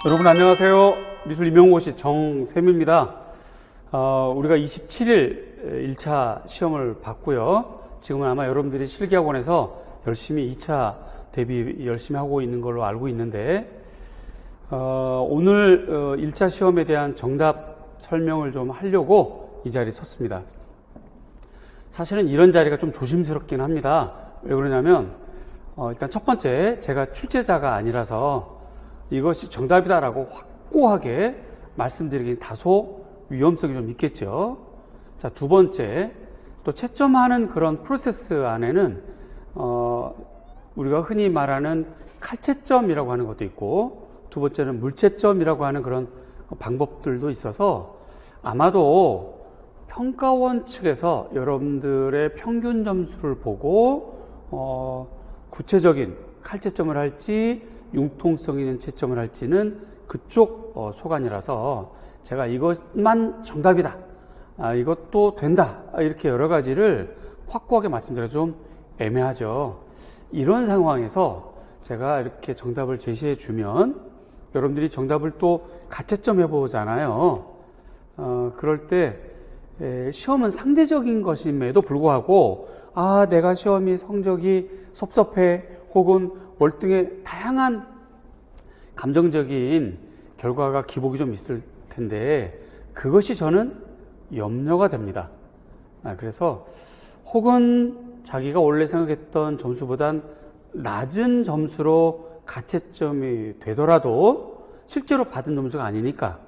여러분 안녕하세요. 미술 임용고시 정샘입니다. 우리가 27일 1차 시험을 봤고요. 지금은 아마 여러분들이 실기학원에서 열심히 2차 대비 열심히 하고 있는 걸로 알고 있는데, 오늘 1차 시험에 대한 정답 설명을 좀 하려고 이 자리에 섰습니다. 사실은 이런 자리가 좀 조심스럽긴 합니다. 왜 그러냐면 일단 첫 번째, 제가 출제자가 아니라서 이것이 정답이다라고 확고하게 말씀드리긴 다소 위험성이 좀 있겠죠. 자, 두 번째, 또 채점하는 그런 프로세스 안에는 우리가 흔히 말하는 칼채점이라고 하는 것도 있고, 두 번째는 물채점이라고 하는 그런 방법들도 있어서 아마도 평가원 측에서 여러분들의 평균 점수를 보고 구체적인 칼채점을 할지 융통성 있는 채점을 할지는 그쪽 소관이라서 제가 이것만 정답이다, 이것도 된다, 이렇게 여러 가지를 확고하게 말씀드려 좀 애매하죠. 이런 상황에서 제가 이렇게 정답을 제시해 주면 여러분들이 정답을 또 가채점 해보잖아요. 그럴 때 시험은 상대적인 것임에도 불구하고 내가 시험이 성적이 섭섭해 혹은 월등히 다양한 감정적인 결과가 기복이 좀 있을 텐데 그것이 저는 염려가 됩니다. 그래서 혹은 자기가 원래 생각했던 점수보단 낮은 점수로 가채점이 되더라도 실제로 받은 점수가 아니니까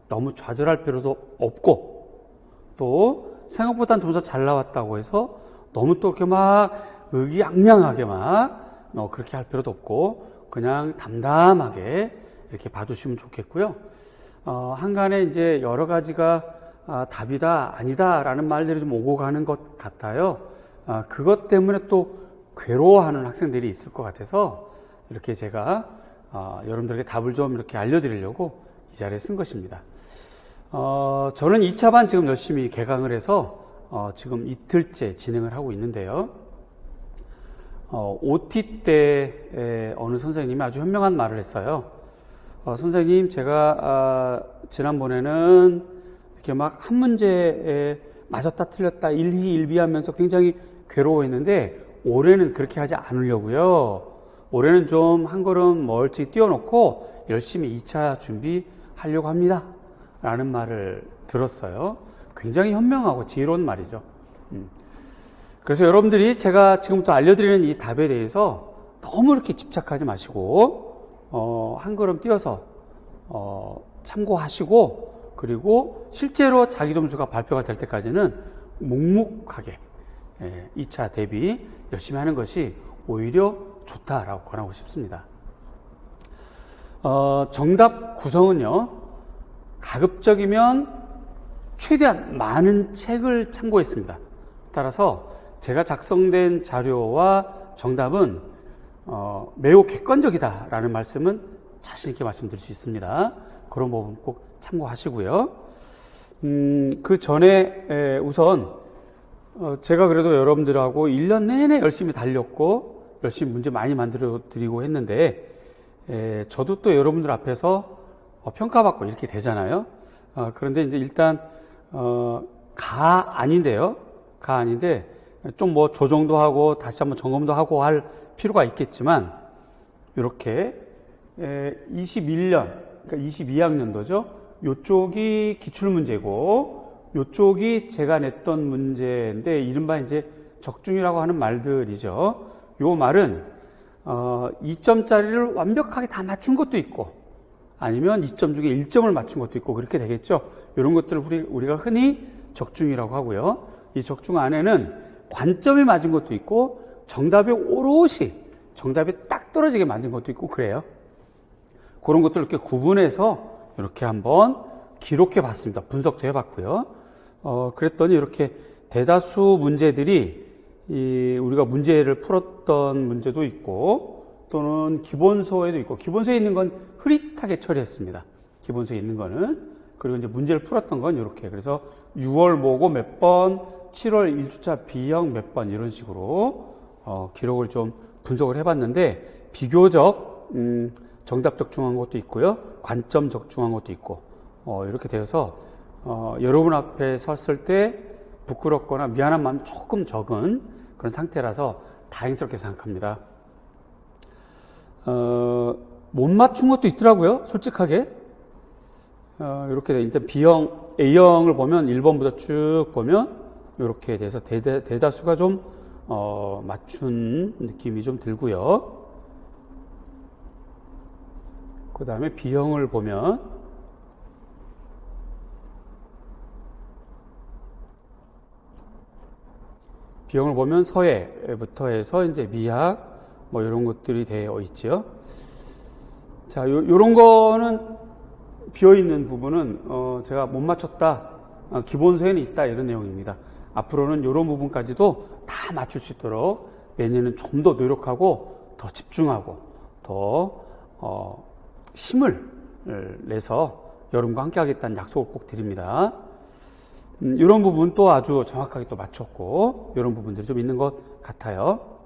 너무 좌절할 필요도 없고, 또 생각보다 점수가 잘 나왔다고 해서 너무 또 이렇게 막 의기양양하게 막 그렇게 할 필요도 없고 그냥 담담하게 이렇게 봐주시면 좋겠고요. 한간에 이제 여러 가지가 답이다 아니다 라는 말들이 좀 오고 가는 것 같아요. 그것 때문에 또 괴로워하는 학생들이 있을 것 같아서 이렇게 제가 여러분들에게 답을 좀 이렇게 알려드리려고 이 자리에 쓴 것입니다. 저는 2차 반 지금 열심히 개강을 해서 지금 이틀째 진행을 하고 있는데요. OT 때 어느 선생님이 아주 현명한 말을 했어요. 선생님, 제가 지난번에는 이렇게 막 한 문제에 맞았다 틀렸다 일희일비 하면서 굉장히 괴로워했는데 올해는 그렇게 하지 않으려고요. 올해는 좀 한 걸음 멀찍이 뛰어놓고 열심히 2차 준비하려고 합니다 라는 말을 들었어요. 굉장히 현명하고 지혜로운 말이죠. 그래서 여러분들이 제가 지금부터 알려드리는 이 답에 대해서 너무 이렇게 집착하지 마시고 한 걸음 뛰어서 참고하시고, 그리고 실제로 자기 점수가 발표가 될 때까지는 묵묵하게 2차 대비 열심히 하는 것이 오히려 좋다라고 권하고 싶습니다. 정답 구성은요, 가급적이면 최대한 많은 책을 참고했습니다. 따라서 제가 작성된 자료와 정답은 매우 객관적이다라는 말씀은 자신 있게 말씀드릴 수 있습니다. 그런 부분 꼭 참고하시고요. 그 전에 우선 제가 그래도 여러분들하고 1년 내내 열심히 달렸고 열심히 문제 많이 만들어 드리고 했는데 저도 또 여러분들 앞에서 평가받고 이렇게 되잖아요. 그런데 이제 일단 가 아닌데 좀 뭐 조정도 하고 다시 한번 점검도 하고 할 필요가 있겠지만, 이렇게 21년, 그러니까 22학년도죠. 요쪽이 기출문제고 요쪽이 제가 냈던 문제인데 이른바 이제 적중이라고 하는 말들이죠. 요 말은 2점짜리를 완벽하게 다 맞춘 것도 있고 아니면 2점 중에 1점을 맞춘 것도 있고 그렇게 되겠죠. 이런 것들을 우리가 흔히 적중이라고 하고요. 이 적중 안에는 관점이 맞은 것도 있고 정답이 오롯이 정답이 딱 떨어지게 맞은 것도 있고 그래요. 그런 것들을 이렇게 구분해서 이렇게 한번 기록해 봤습니다. 분석도 해 봤고요. 그랬더니 이렇게 대다수 문제들이 우리가 문제를 풀었던 문제도 있고 또는 기본서에도 있고, 기본서에 있는 건 흐릿하게 처리했습니다. 기본서에 있는 거는. 그리고 이제 문제를 풀었던 건 이렇게. 그래서 6월 모고 몇 번, 7월 1주차 B형 몇 번 이런 식으로 기록을 좀 분석을 해봤는데 비교적 정답 적중한 것도 있고요. 관점 적중한 것도 있고, 이렇게 되어서, 여러분 앞에 섰을 때 부끄럽거나 미안한 마음 조금 적은 그런 상태라서 다행스럽게 생각합니다. 못 맞춘 것도 있더라고요. 솔직하게. 이렇게 일단 B형, A형을 보면 1번부터 쭉 보면 이렇게 돼서 대다수가 좀 맞춘 느낌이 좀 들고요. 그 다음에 B형을 보면 서예부터 해서 이제 미학 뭐 이런 것들이 되어 있죠. 자, 요런 거는 비어있는 부분은 제가 못 맞췄다, 기본 서예는 있다, 이런 내용입니다. 앞으로는 이런 부분까지도 다 맞출 수 있도록 내년에는 좀 더 노력하고 더 집중하고 더 힘을 내서 여러분과 함께 하겠다는 약속을 꼭 드립니다. 이런 부분 또 아주 정확하게 또 맞췄고, 이런 부분들이 좀 있는 것 같아요.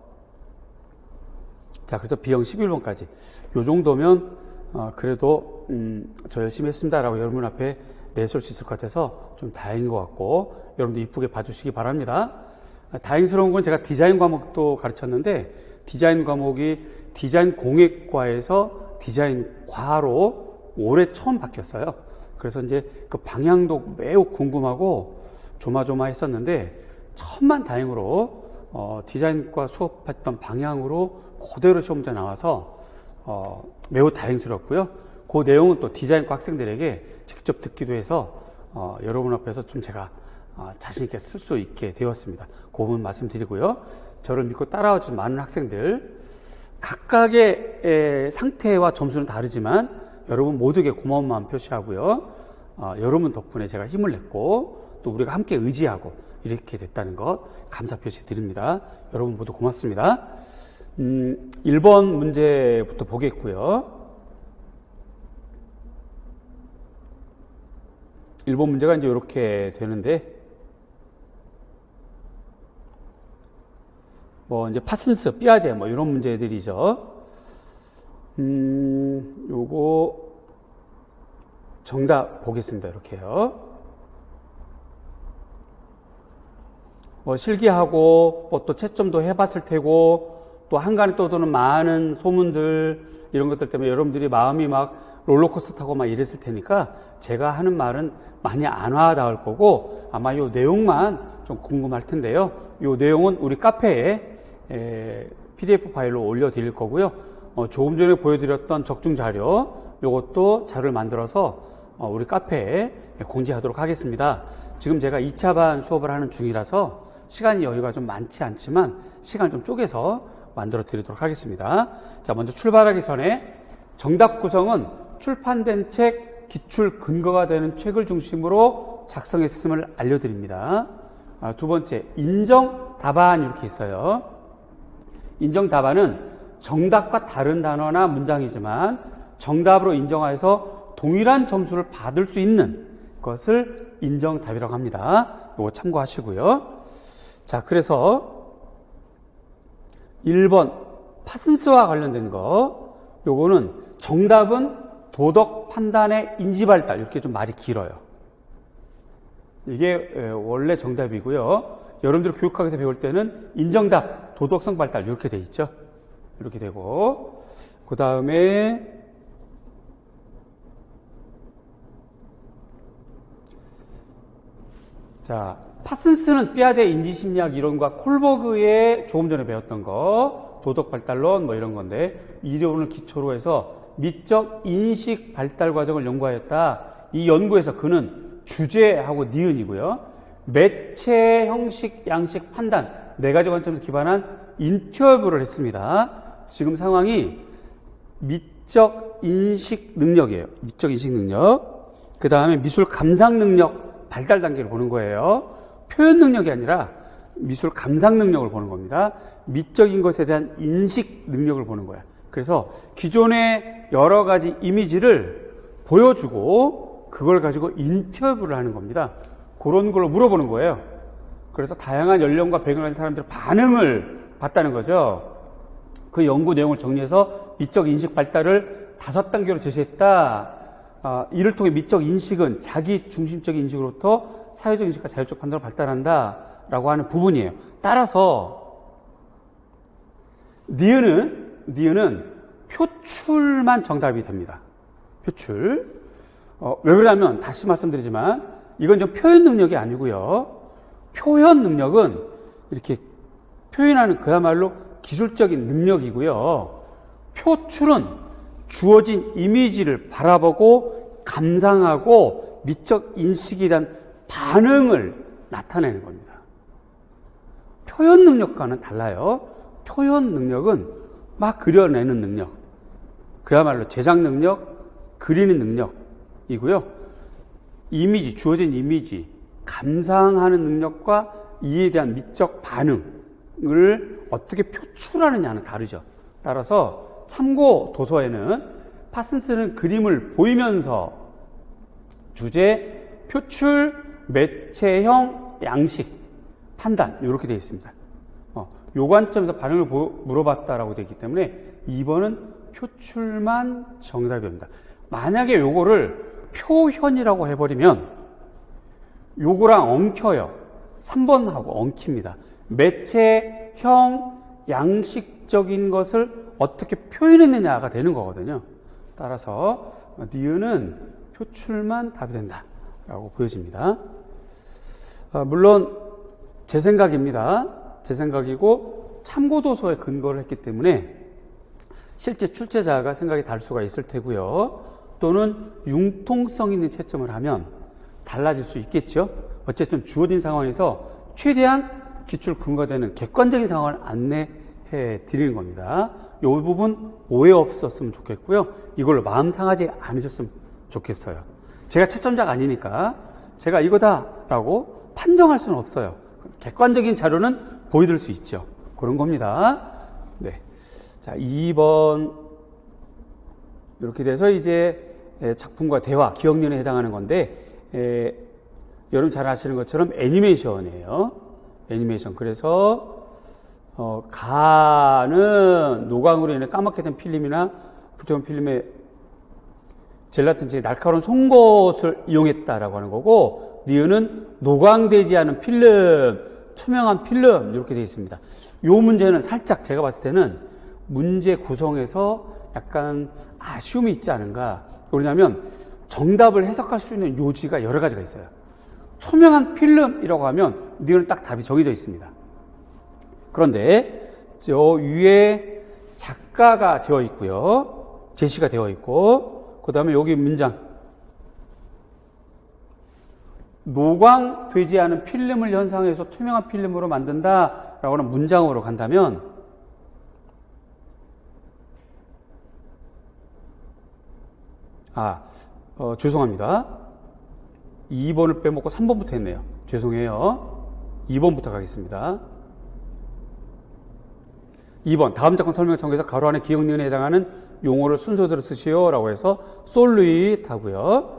자, 그래서 B형 11번까지 요 정도면 그래도 저 열심히 했습니다라고 여러분 앞에 내세울 수 있을 것 같아서 좀 다행인 것 같고, 여러분도 이쁘게 봐주시기 바랍니다. 다행스러운 건 제가 디자인 과목도 가르쳤는데, 디자인 과목이 디자인 공예과에서 디자인과로 올해 처음 바뀌었어요. 그래서 이제 그 방향도 매우 궁금하고 조마조마했었는데, 천만다행으로 디자인과 수업했던 방향으로 그대로 시험 문제 나와서 매우 다행스럽고요. 그 내용은 또 디자인과 학생들에게 직접 듣기도 해서 여러분 앞에서 좀 제가 자신 있게 쓸 수 있게 되었습니다. 그 부분 말씀드리고요. 저를 믿고 따라와 주신 많은 학생들, 각각의 상태와 점수는 다르지만 여러분 모두에게 고마운 마음 표시하고요. 여러분 덕분에 제가 힘을 냈고 또 우리가 함께 의지하고 이렇게 됐다는 것 감사 표시 드립니다. 여러분 모두 고맙습니다. 1번 문제부터 보겠고요. 1번 문제가 이제 이렇게 되는데, 이제 파슨스, 삐아제 뭐 이런 문제들이죠. 요거 정답 보겠습니다. 이렇게요. 실기하고 또 채점도 해봤을 테고, 또 한간에 떠도는 많은 소문들, 이런 것들 때문에 여러분들이 마음이 막 롤러코스터 타고 막 이랬을 테니까 제가 하는 말은 많이 안 와닿을 거고, 아마 요 내용만 좀 궁금할 텐데요. 요 내용은 우리 카페에 PDF 파일로 올려드릴 거고요. 조금 전에 보여드렸던 적중 자료, 요것도 자료를 만들어서 우리 카페에 공지하도록 하겠습니다. 지금 제가 2차 반 수업을 하는 중이라서 시간이 여유가 좀 많지 않지만 시간을 좀 쪼개서 만들어 드리도록 하겠습니다. 자, 먼저 출발하기 전에 정답 구성은 출판된 책, 기출 근거가 되는 책을 중심으로 작성했음을 알려드립니다. 두 번째, 인정 답안 이렇게 있어요. 인정 답안은 정답과 다른 단어나 문장이지만 정답으로 인정하여서 동일한 점수를 받을 수 있는 것을 인정답이라고 합니다. 이거 참고하시고요. 자, 그래서 1번 파슨스와 관련된 거, 요거는 정답은 도덕 판단의 인지발달, 이렇게 좀 말이 길어요. 이게 원래 정답이고요. 여러분들 교육학에서 배울 때는 인정답, 도덕성 발달 이렇게 돼 있죠. 이렇게 되고, 그 다음에 자, 파슨스는 삐아제 인지심리학 이론과 콜버그의 조금 전에 배웠던 거, 도덕발달론 뭐 이런 건데, 이 이론을 기초로 해서 미적 인식 발달 과정을 연구하였다. 이 연구에서 그는 주제하고 니은이고요. 매체, 형식, 양식, 판단 네 가지 관점에서 기반한 인터뷰를 했습니다. 지금 상황이 미적 인식 능력이에요. 미적 인식 능력. 그 다음에 미술 감상 능력 발달 단계를 보는 거예요. 표현 능력이 아니라 미술 감상 능력을 보는 겁니다. 미적인 것에 대한 인식 능력을 보는 거야. 그래서 기존의 여러 가지 이미지를 보여주고 그걸 가지고 인터뷰를 하는 겁니다. 그런 걸로 물어보는 거예요. 그래서 다양한 연령과 배경을 가진 사람들의 반응을 봤다는 거죠. 그 연구 내용을 정리해서 미적 인식 발달을 5단계로 제시했다. 이를 통해 미적 인식은 자기 중심적인 인식으로부터 사회적 인식과 자율적 판단을 발달한다 라고 하는 부분이에요. 따라서 니은은 표출만 정답이 됩니다. 표출. 왜 그러냐면 다시 말씀드리지만 이건 좀 표현 능력이 아니고요. 표현 능력은 이렇게 표현하는 그야말로 기술적인 능력이고요. 표출은 주어진 이미지를 바라보고 감상하고 미적 인식에 대한 반응을 나타내는 겁니다. 표현 능력과는 달라요. 표현 능력은 막 그려내는 능력, 그야말로 제작 능력, 그리는 능력이고요. 이미지, 주어진 이미지, 감상하는 능력과 이에 대한 미적 반응을 어떻게 표출하느냐는 다르죠. 따라서 참고 도서에는 파슨스는 그림을 보이면서 주제, 표출, 매체형, 양식, 판단 이렇게 되어 있습니다. 요 관점에서 반응을 물어봤다라고 되어 있기 때문에 2번은 표출만 정답입니다. 만약에 요거를 표현이라고 해버리면 요거랑 엉켜요. 3번하고 엉킵니다. 매체형, 양식적인 것을 어떻게 표현했느냐가 되는 거거든요. 따라서 니은은 표출만 답이 된다라고 보여집니다. 물론 제 생각입니다. 제 생각이고 참고도서에 근거를 했기 때문에 실제 출제자가 생각이 다를 수가 있을 테고요. 또는 융통성 있는 채점을 하면 달라질 수 있겠죠. 어쨌든 주어진 상황에서 최대한 기출 근거되는 객관적인 상황을 안내해 드리는 겁니다. 이 부분 오해 없었으면 좋겠고요. 이걸로 마음 상하지 않으셨으면 좋겠어요. 제가 채점자가 아니니까 제가 이거다라고 판정할 수는 없어요. 객관적인 자료는 보여드릴 수 있죠. 그런 겁니다. 네. 자, 2번. 이렇게 돼서 이제 작품과 대화, 기억력에 해당하는 건데, 여러분 잘 아시는 것처럼 애니메이션이에요. 애니메이션. 그래서, 가는 노광으로 인해 까맣게 된 필름이나 부드러운 필름에 젤라틴처럼 날카로운 송곳을 이용했다라고 하는 거고, 니은은 노광되지 않은 필름, 투명한 필름 이렇게 되어 있습니다. 이 문제는 살짝 제가 봤을 때는 문제 구성에서 약간 아쉬움이 있지 않은가. 왜냐하면 정답을 해석할 수 있는 요지가 여러 가지가 있어요. 투명한 필름이라고 하면 니은은 딱 답이 정해져 있습니다. 그런데 저 위에 작가가 되어 있고요. 제시가 되어 있고 그 다음에 여기 문장 노광되지 않은 필름을 현상해서 투명한 필름으로 만든다라고 하는 문장으로 간다면 죄송합니다. 2번을 빼먹고 3번부터 했네요. 죄송해요. 2번부터 가겠습니다. 2번 다음 작품 설명 참고해서 가로 안에 기억 니은에 해당하는 용어를 순서대로 쓰시오 라고 해서 솔루잇 하고요.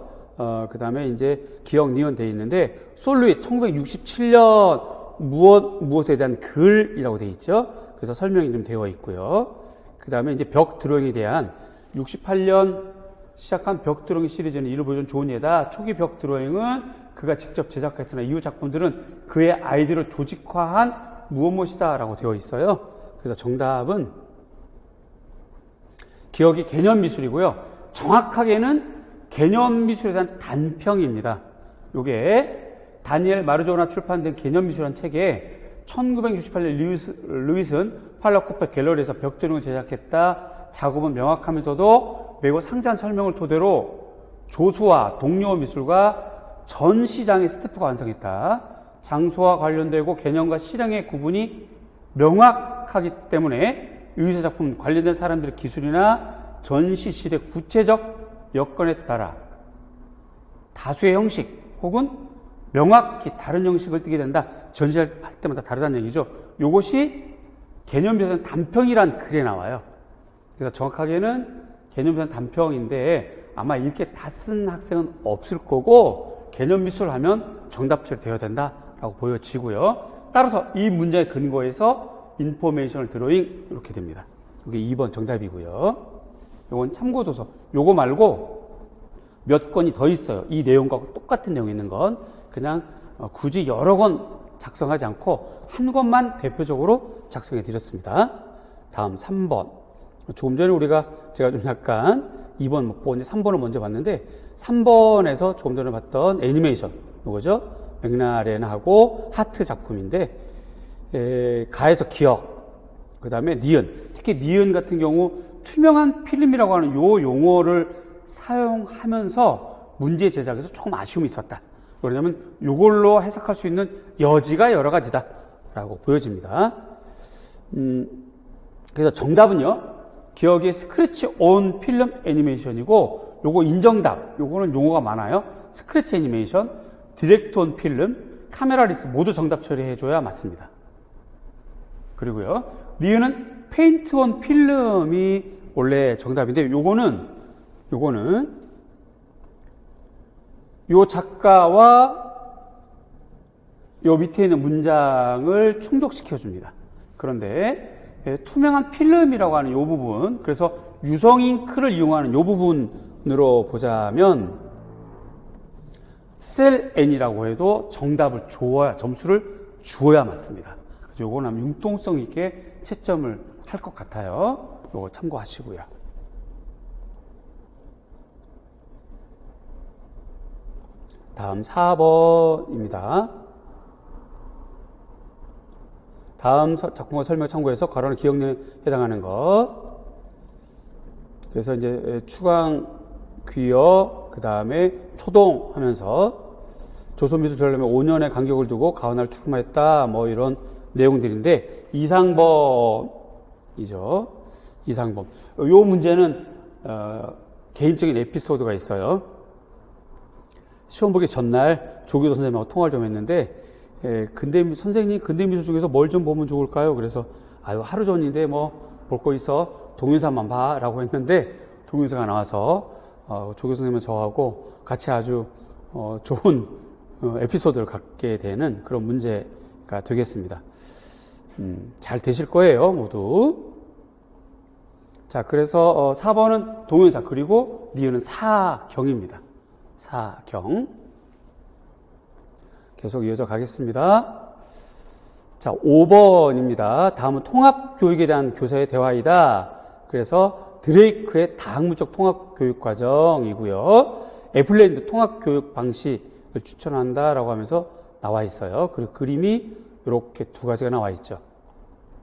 그 다음에 이제 기억 니은 되어 있는데 솔루잇 1967년 무엇에 대한 글이라고 되어 있죠. 그래서 설명이 좀 되어 있고요. 그 다음에 이제 벽 드로잉에 대한 68년 시작한 벽 드로잉 시리즈는 이를 보여준 좋은 예다. 초기 벽 드로잉은 그가 직접 제작했으나 이후 작품들은 그의 아이디어를 조직화한 무엇이다 라고 되어 있어요. 그래서 정답은 기억이 개념 미술이고요. 정확하게는 개념 미술에 대한 단평입니다. 요게 다니엘 마르조나 출판된 개념 미술이라는 책에 1968년 루이슨 팔라코페 갤러리에서 벽 드로잉을 제작했다. 작업은 명확하면서도 매우 상세한 설명을 토대로 조수와 동료 미술과 전 시장의 스태프가 완성했다. 장소와 관련되고 개념과 실행의 구분이 명확하기 때문에 유희사 작품 관련된 사람들의 기술이나 전시실의 구체적 여건에 따라 다수의 형식 혹은 명확히 다른 형식을 띠게 된다. 전시할 때마다 다르다는 얘기죠. 이것이 개념비상 단평이란 글에 나와요. 그래서 정확하게는 개념비상 단평인데 아마 이렇게 다 쓴 학생은 없을 거고 개념 미술 하면 정답처리 되어야 된다라고 보여지고요. 따라서 이 문제의 근거에서 인포메이셔널 드로잉 이렇게 됩니다. 이게 2번 정답이고요. 요건 참고도서. 요거 말고 몇 권이 더 있어요. 이 내용과 똑같은 내용이 있는 건 그냥 굳이 여러 권 작성하지 않고 한 권만 대표적으로 작성해 드렸습니다. 다음 3번. 조금 전에 제가 좀 약간 2번 못 보고 이제 3번을 먼저 봤는데 3번에서 조금 전에 봤던 애니메이션 요거죠. 맥라렌하고 하트 작품인데 가에서 기억, 그 다음에 니은, 특히 니은 같은 경우 투명한 필름이라고 하는 요 용어를 사용하면서 문제 제작에서 조금 아쉬움이 있었다. 왜냐하면 이걸로 해석할 수 있는 여지가 여러 가지다 라고 보여집니다. 그래서 정답은요, 기억의 스크래치 온 필름 애니메이션이고, 요거 인정답, 요거는 용어가 많아요. 스크래치 애니메이션, 디렉트 온 필름, 카메라 리스 모두 정답 처리해줘야 맞습니다. 그리고요, 니은은 페인트 온 필름이 원래 정답인데, 요거는 요 작가와 요 밑에 있는 문장을 충족시켜 줍니다. 그런데 투명한 필름이라고 하는 요 부분, 그래서 유성 잉크를 이용하는 요 부분으로 보자면 셀 N이라고 해도 정답을 점수를 주어야 맞습니다. 요거는 융통성 있게 채점을 할 것 같아요. 요거 참고하시고요. 다음 4번입니다. 다음 작품과 설명 참고해서 괄호는 기억력에 해당하는 것. 그래서 이제 추강, 귀여, 그 다음에 초동 하면서 조선미술전람회 5년의 간격을 두고 가원을 출품했다. 뭐 이런 내용들인데, 이상범이죠. 이상범. 요 문제는 개인적인 에피소드가 있어요. 시험 보기 전날 조교 선생님하고 통화를 좀 했는데, 선생님 근대미술 중에서 뭘 좀 보면 좋을까요? 그래서 하루 전인데 뭐 볼 거 있어, 동영상만 봐 라고 했는데, 동영상가 나와서 조교 선생님은 저하고 같이 아주 좋은 에피소드를 갖게 되는 그런 문제가 되겠습니다. 잘 되실 거예요, 모두. 자, 그래서 4번은 동영상, 그리고 니은은 사경입니다. 사경. 계속 이어져 가겠습니다. 자, 5번입니다. 다음은 통합교육에 대한 교사의 대화이다. 그래서 드레이크의 다학문적 통합교육과정이고요. 애플랜드 통합교육 방식을 추천한다라고 하면서 나와 있어요. 그리고 그림이 이렇게 두 가지가 나와 있죠.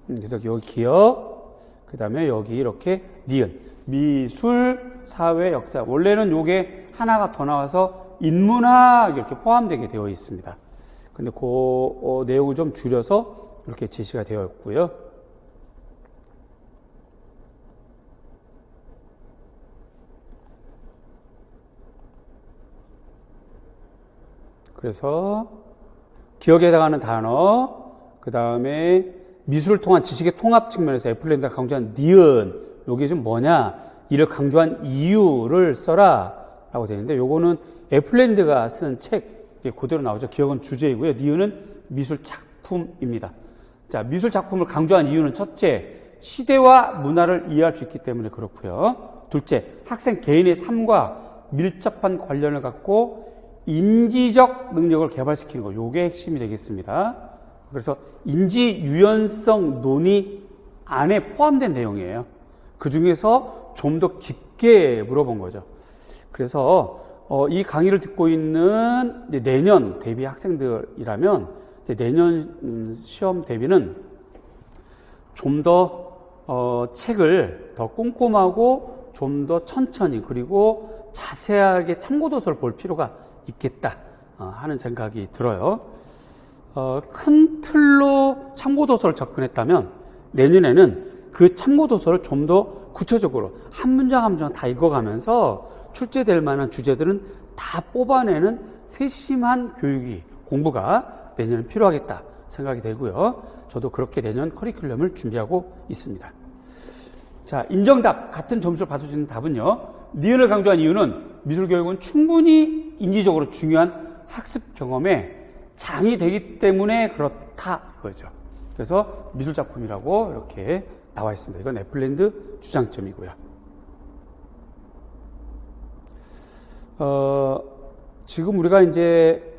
그래서 여기 기억, 그 다음에 여기 이렇게 니은, 미술, 사회, 역사. 원래는 요게 하나가 더 나와서 인문학 이렇게 포함되게 되어 있습니다. 근데 그 내용을 좀 줄여서 이렇게 제시가 되어 있고요. 그래서 기억에 해당하는 단어, 그 다음에 미술을 통한 지식의 통합 측면에서 애플랜드가 강조한 니은, 요게 좀 뭐냐, 이를 강조한 이유를 써라 라고 되는데, 요거는 애플랜드가 쓴 책 그대로 나오죠. 기억은 주제이고요. 니은은 미술 작품입니다. 자, 미술 작품을 강조한 이유는 첫째, 시대와 문화를 이해할 수 있기 때문에 그렇고요. 둘째, 학생 개인의 삶과 밀접한 관련을 갖고 인지적 능력을 개발시키는 거, 요게 핵심이 되겠습니다. 그래서 인지 유연성 논의 안에 포함된 내용이에요. 그 중에서 좀 더 깊게 물어본 거죠. 그래서 이 강의를 듣고 있는 내년 대비 학생들이라면 내년 시험 대비는 좀 더 책을 더 꼼꼼하고 좀 더 천천히, 그리고 자세하게 참고도서를 볼 필요가 있겠다 하는 생각이 들어요. 큰 틀로 참고도서를 접근했다면 내년에는 그 참고도서를 좀 더 구체적으로 한 문장 한 문장 다 읽어가면서 출제될 만한 주제들은 다 뽑아내는 세심한 공부가 내년에 필요하겠다 생각이 되고요. 저도 그렇게 내년 커리큘럼을 준비하고 있습니다. 자, 인정답, 같은 점수를 받을 수 있는 답은요, 니은을 강조한 이유는 미술교육은 충분히 인지적으로 중요한 학습 경험에 장이 되기 때문에 그렇다 이거죠. 그래서 미술작품이라고 이렇게 나와 있습니다. 이건 애플랜드 주장점이고요. 지금 우리가 이제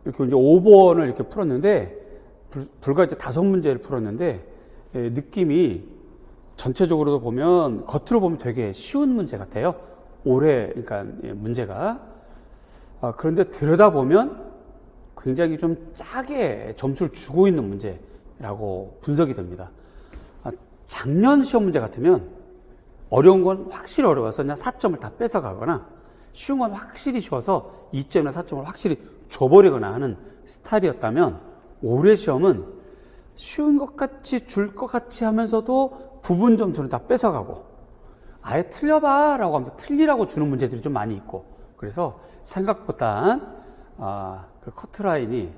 이렇게 이제 5번을 이렇게 풀었는데, 불과 이제 5문제를 풀었는데, 느낌이 전체적으로도 보면, 겉으로 보면 되게 쉬운 문제 같아요. 그러니까 문제가. 그런데 들여다보면 굉장히 좀 짜게 점수를 주고 있는 문제라고 분석이 됩니다. 작년 시험 문제 같으면 어려운 건 확실히 어려워서 그냥 4점을 다 뺏어가거나 쉬운 건 확실히 쉬워서 2점이나 4점을 확실히 줘버리거나 하는 스타일이었다면 올해 시험은 쉬운 것 같이 줄 것 같이 하면서도 부분 점수를 다 뺏어가고 아예 틀려봐 라고 하면서 틀리라고 주는 문제들이 좀 많이 있고 그래서 생각보다 그 커트라인이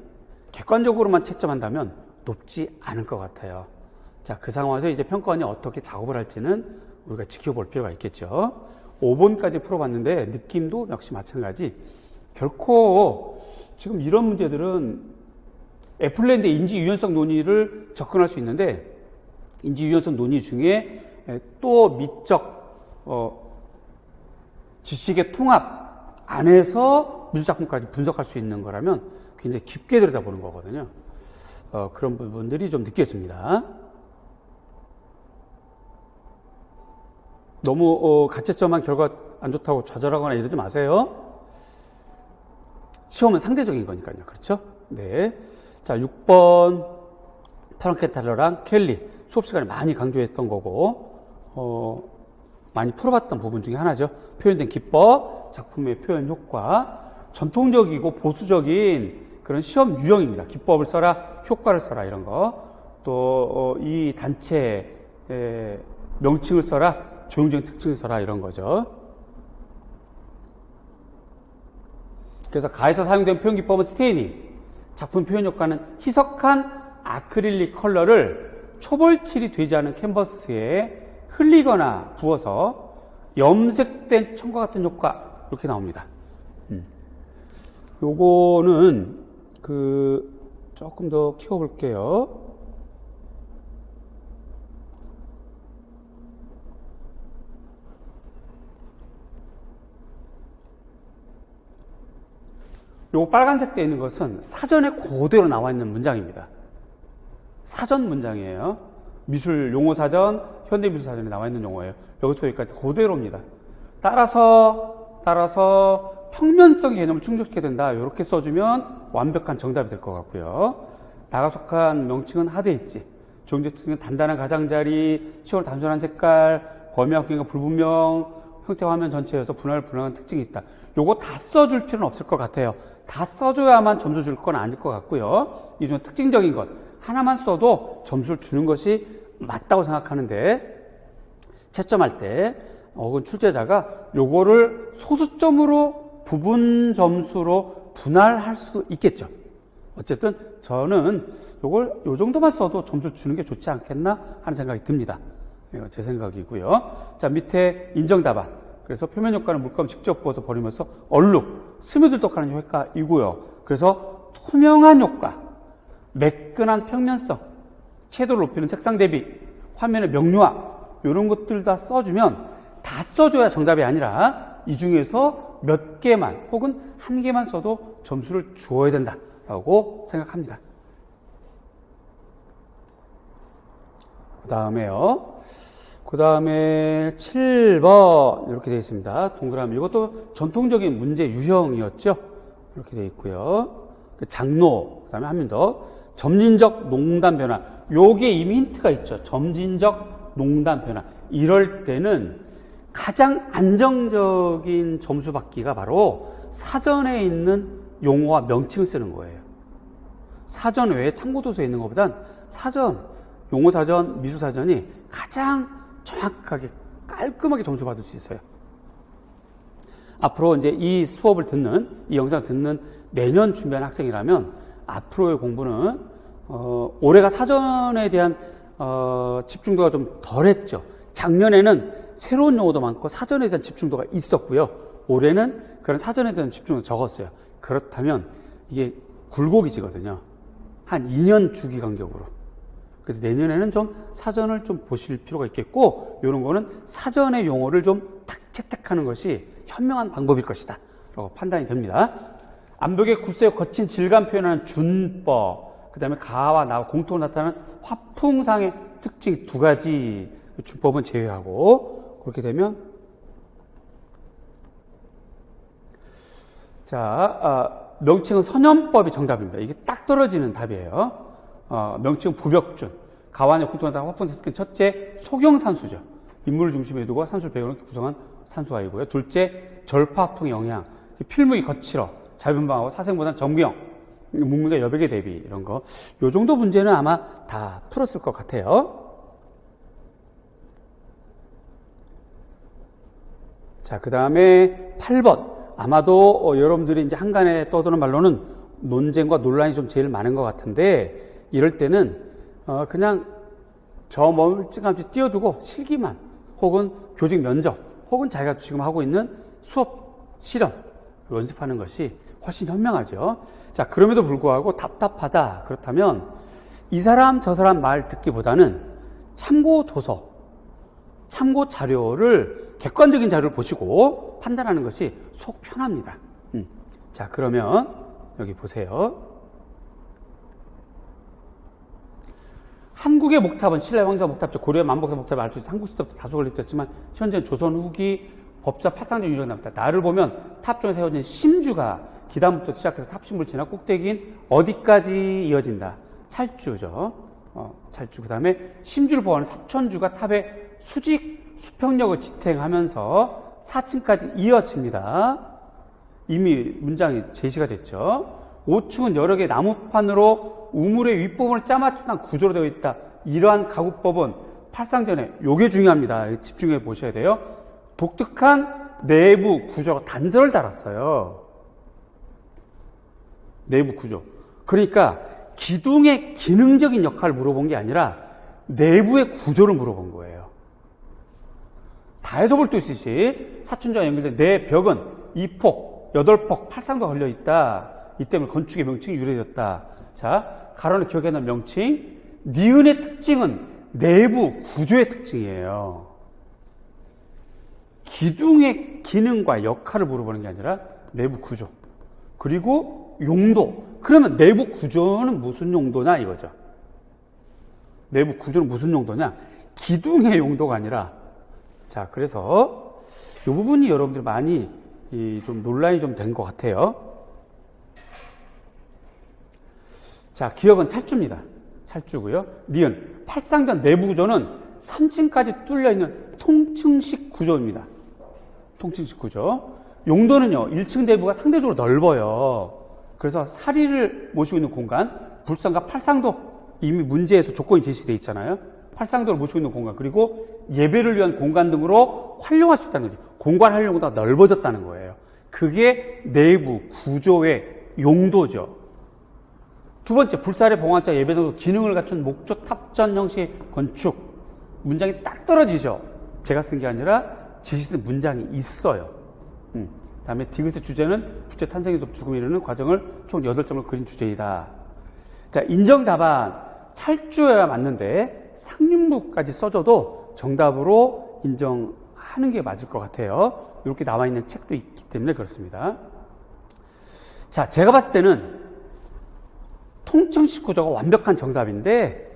객관적으로만 채점한다면 높지 않을 것 같아요. 자, 그 상황에서 이제 평가원이 어떻게 작업을 할지는 우리가 지켜볼 필요가 있겠죠. 5번까지 풀어봤는데 느낌도 역시 마찬가지. 결코 지금 이런 문제들은 애플랜드 인지 유연성 논의를 접근할 수 있는데 인지 유연성 논의 중에 또 미적 지식의 통합 안에서 미술작품까지 분석할 수 있는 거라면 굉장히 깊게 들여다보는 거거든요. 그런 부분들이 좀 느껴집니다. 너무 가채점한 결과 안 좋다고 좌절하거나 이러지 마세요. 시험은 상대적인 거니까요. 그렇죠? 네. 자, 6번 프랑켄탈러랑 켈리 수업 시간에 많이 강조했던 거고 많이 풀어봤던 부분 중에 하나죠. 표현된 기법, 작품의 표현 효과, 전통적이고 보수적인 그런 시험 유형입니다. 기법을 써라, 효과를 써라 이런 거. 또 이 단체의 명칭을 써라, 조형적인 특징을 써라 이런 거죠. 그래서 가에서 사용된 표현 기법은 스테이닝, 작품 표현 효과는 희석한 아크릴릭 컬러를 초벌칠이 되지 않은 캔버스에 흘리거나 부어서 염색된 천과 같은 효과 이렇게 나옵니다. 요거는 조금 더 키워볼게요. 요 빨간색 되어 있는 것은 사전에 그대로 나와 있는 문장입니다. 사전 문장이에요. 미술 용어 사전, 현대 미술 사전에 나와 있는 용어예요. 여기서 여기까지 그대로입니다. 따라서 평면성 개념을 충족시켜야 된다. 이렇게 써주면 완벽한 정답이 될 것 같고요. 나가 속한 명칭은 하대 있지. 조형적 특징은 단단한 가장자리, 시월 단순한 색깔, 범위와 크기가 불분명, 형태 화면 전체에서 분할한 특징이 있다. 요거 다 써줄 필요는 없을 것 같아요. 다 써줘야만 점수 줄 건 아닐 것 같고요. 이 중에 특징적인 것 하나만 써도 점수를 주는 것이 맞다고 생각하는데 채점할 때 혹은 출제자가 요거를 소수점으로 부분 점수로 분할할 수도 있겠죠. 어쨌든 저는 요걸 요 정도만 써도 점수를 주는 게 좋지 않겠나 하는 생각이 듭니다. 이거 제 생각이고요. 자, 밑에 인정 답안. 그래서 표면 효과는 물감 직접 부어서 버리면서 얼룩, 스며들떡하는 효과이고요. 그래서 투명한 효과, 매끈한 평면성, 채도를 높이는 색상 대비, 화면의 명료함 이런 것들 다 써주면 다 써줘야 정답이 아니라 이 중에서 몇 개만 혹은 한 개만 써도 점수를 주어야 된다라고 생각합니다. 그 다음에 7번 이렇게 되어 있습니다. 동그라미. 이것도 전통적인 문제 유형이었죠. 이렇게 되어 있고요. 장로, 그 다음에 한 명 더. 점진적 농단 변화. 요게 이미 힌트가 있죠. 점진적 농단 변화. 이럴 때는 가장 안정적인 점수 받기가 바로 사전에 있는 용어와 명칭을 쓰는 거예요. 사전 외에 참고도서에 있는 것보단 사전, 용어사전, 미술사전이 가장 정확하게 깔끔하게 점수 받을 수 있어요. 앞으로 이제 이 수업을 듣는, 이 영상을 듣는 내년 준비하는 학생이라면 앞으로의 공부는 올해가 사전에 대한 집중도가 좀 덜했죠. 작년에는 새로운 용어도 많고 사전에 대한 집중도가 있었고요. 올해는 그런 사전에 대한 집중도가 적었어요. 그렇다면 이게 굴곡이지거든요. 한 2년 주기 간격으로. 그래서 내년에는 좀 사전을 좀 보실 필요가 있겠고, 이런 거는 사전의 용어를 좀 탁 채택하는 것이 현명한 방법일 것이다 라고 판단이 됩니다. 암벽의 굳세고 거친 질감 표현하는 준법, 그 다음에 가와 나와 공통으로 나타나는 화풍상의 특징 두 가지, 준법은 제외하고, 그렇게 되면 명칭은 선연법이 정답입니다. 이게 딱 떨어지는 답이에요. 명칭은 부벽준, 가와의 공통으로 나타나는 화풍상의 특징, 첫째 소경산수죠. 인물을 중심에 두고 산수를 배경으로 구성한 산수화이고요. 둘째 절파풍의 영향, 필묵이 거칠어 자유분방하고 사생보다는 정구형, 문명과 여백의 대비, 이런 거. 요 정도 문제는 아마 다 풀었을 것 같아요. 자, 그 다음에 8번. 아마도 여러분들이 이제 한간에 떠도는 말로는 논쟁과 논란이 좀 제일 많은 것 같은데, 이럴 때는 그냥 저 멀찌감치 띄워두고 실기만, 혹은 교직 면접, 혹은 자기가 지금 하고 있는 수업 실험 연습하는 것이 훨씬 현명하죠. 자, 그럼에도 불구하고 답답하다 그렇다면 이 사람 저 사람 말 듣기보다는 참고 도서, 참고 자료를, 객관적인 자료를 보시고 판단하는 것이 속 편합니다. 자, 그러면 여기 보세요. 한국의 목탑은 신라 황자 목탑, 고려 만복사 목탑, 알투 삼국시대부터 다소 건립됐지만 현재 조선 후기 법사 팔상전 유적이 남았다. 나를 보면 탑 중에 세워진 심주가 기단부터 시작해서 탑심을 지나 꼭대기인 어디까지 이어진다. 찰주죠. 찰주. 그 다음에 심주를 보호하는 사천주가 탑의 수직 수평력을 지탱하면서 4층까지 이어집니다. 이미 문장이 제시가 됐죠. 5층은 여러 개의 나무판으로 우물의 윗부분을 짜맞춘 구조로 되어 있다. 이러한 가구법은 팔상전에, 요게 중요합니다. 집중해 보셔야 돼요. 독특한 내부 구조가 단서를 달았어요. 내부 구조. 그러니까 기둥의 기능적인 역할을 물어본 게 아니라 내부의 구조를 물어본 거예요. 다해서 볼 수 있듯이 사춘자와 연결된 내 벽은 2폭, 8폭, 8상도가 걸려 있다. 이 때문에 건축의 명칭이 유래되었다. 자, 가로는 기억에 남는 명칭. 니은의 특징은 내부 구조의 특징이에요. 기둥의 기능과 역할을 물어보는 게 아니라 내부 구조. 그리고 용도. 그러면 내부 구조는 무슨 용도냐 이거죠. 내부 구조는 무슨 용도냐? 기둥의 용도가 아니라. 자, 그래서 이 부분이 여러분들 많이 좀 논란이 좀 된 것 같아요. 자, 기억은 찰주입니다. 찰주고요. 니은, 팔상전 내부 구조는 3층까지 뚫려있는 통층식 구조입니다. 통층식 구조. 용도는요, 1층 내부가 상대적으로 넓어요. 그래서 사리를 모시고 있는 공간, 불상과 팔상도 이미 문제에서 조건이 제시되어 있잖아요. 팔상도를 모시고 있는 공간, 그리고 예배를 위한 공간 등으로 활용할 수 있다는 거죠. 공간 활용보다 넓어졌다는 거예요. 그게 내부 구조의 용도죠. 두 번째, 불사의 봉화자 예배 등으로 기능을 갖춘 목조 탑전 형식의 건축. 문장이 딱 떨어지죠. 제가 쓴 게 아니라 제시된 문장이 있어요. 다음에 디귿의 주제는 부처 탄생에서 죽음에 이르는 과정을 총 8점을 그린 주제이다. 자, 인정 답안 찰주여야 맞는데 상륜부까지 써줘도 정답으로 인정하는 게 맞을 것 같아요. 이렇게 나와 있는 책도 있기 때문에 그렇습니다. 자, 제가 봤을 때는 통층식 구조가 완벽한 정답인데,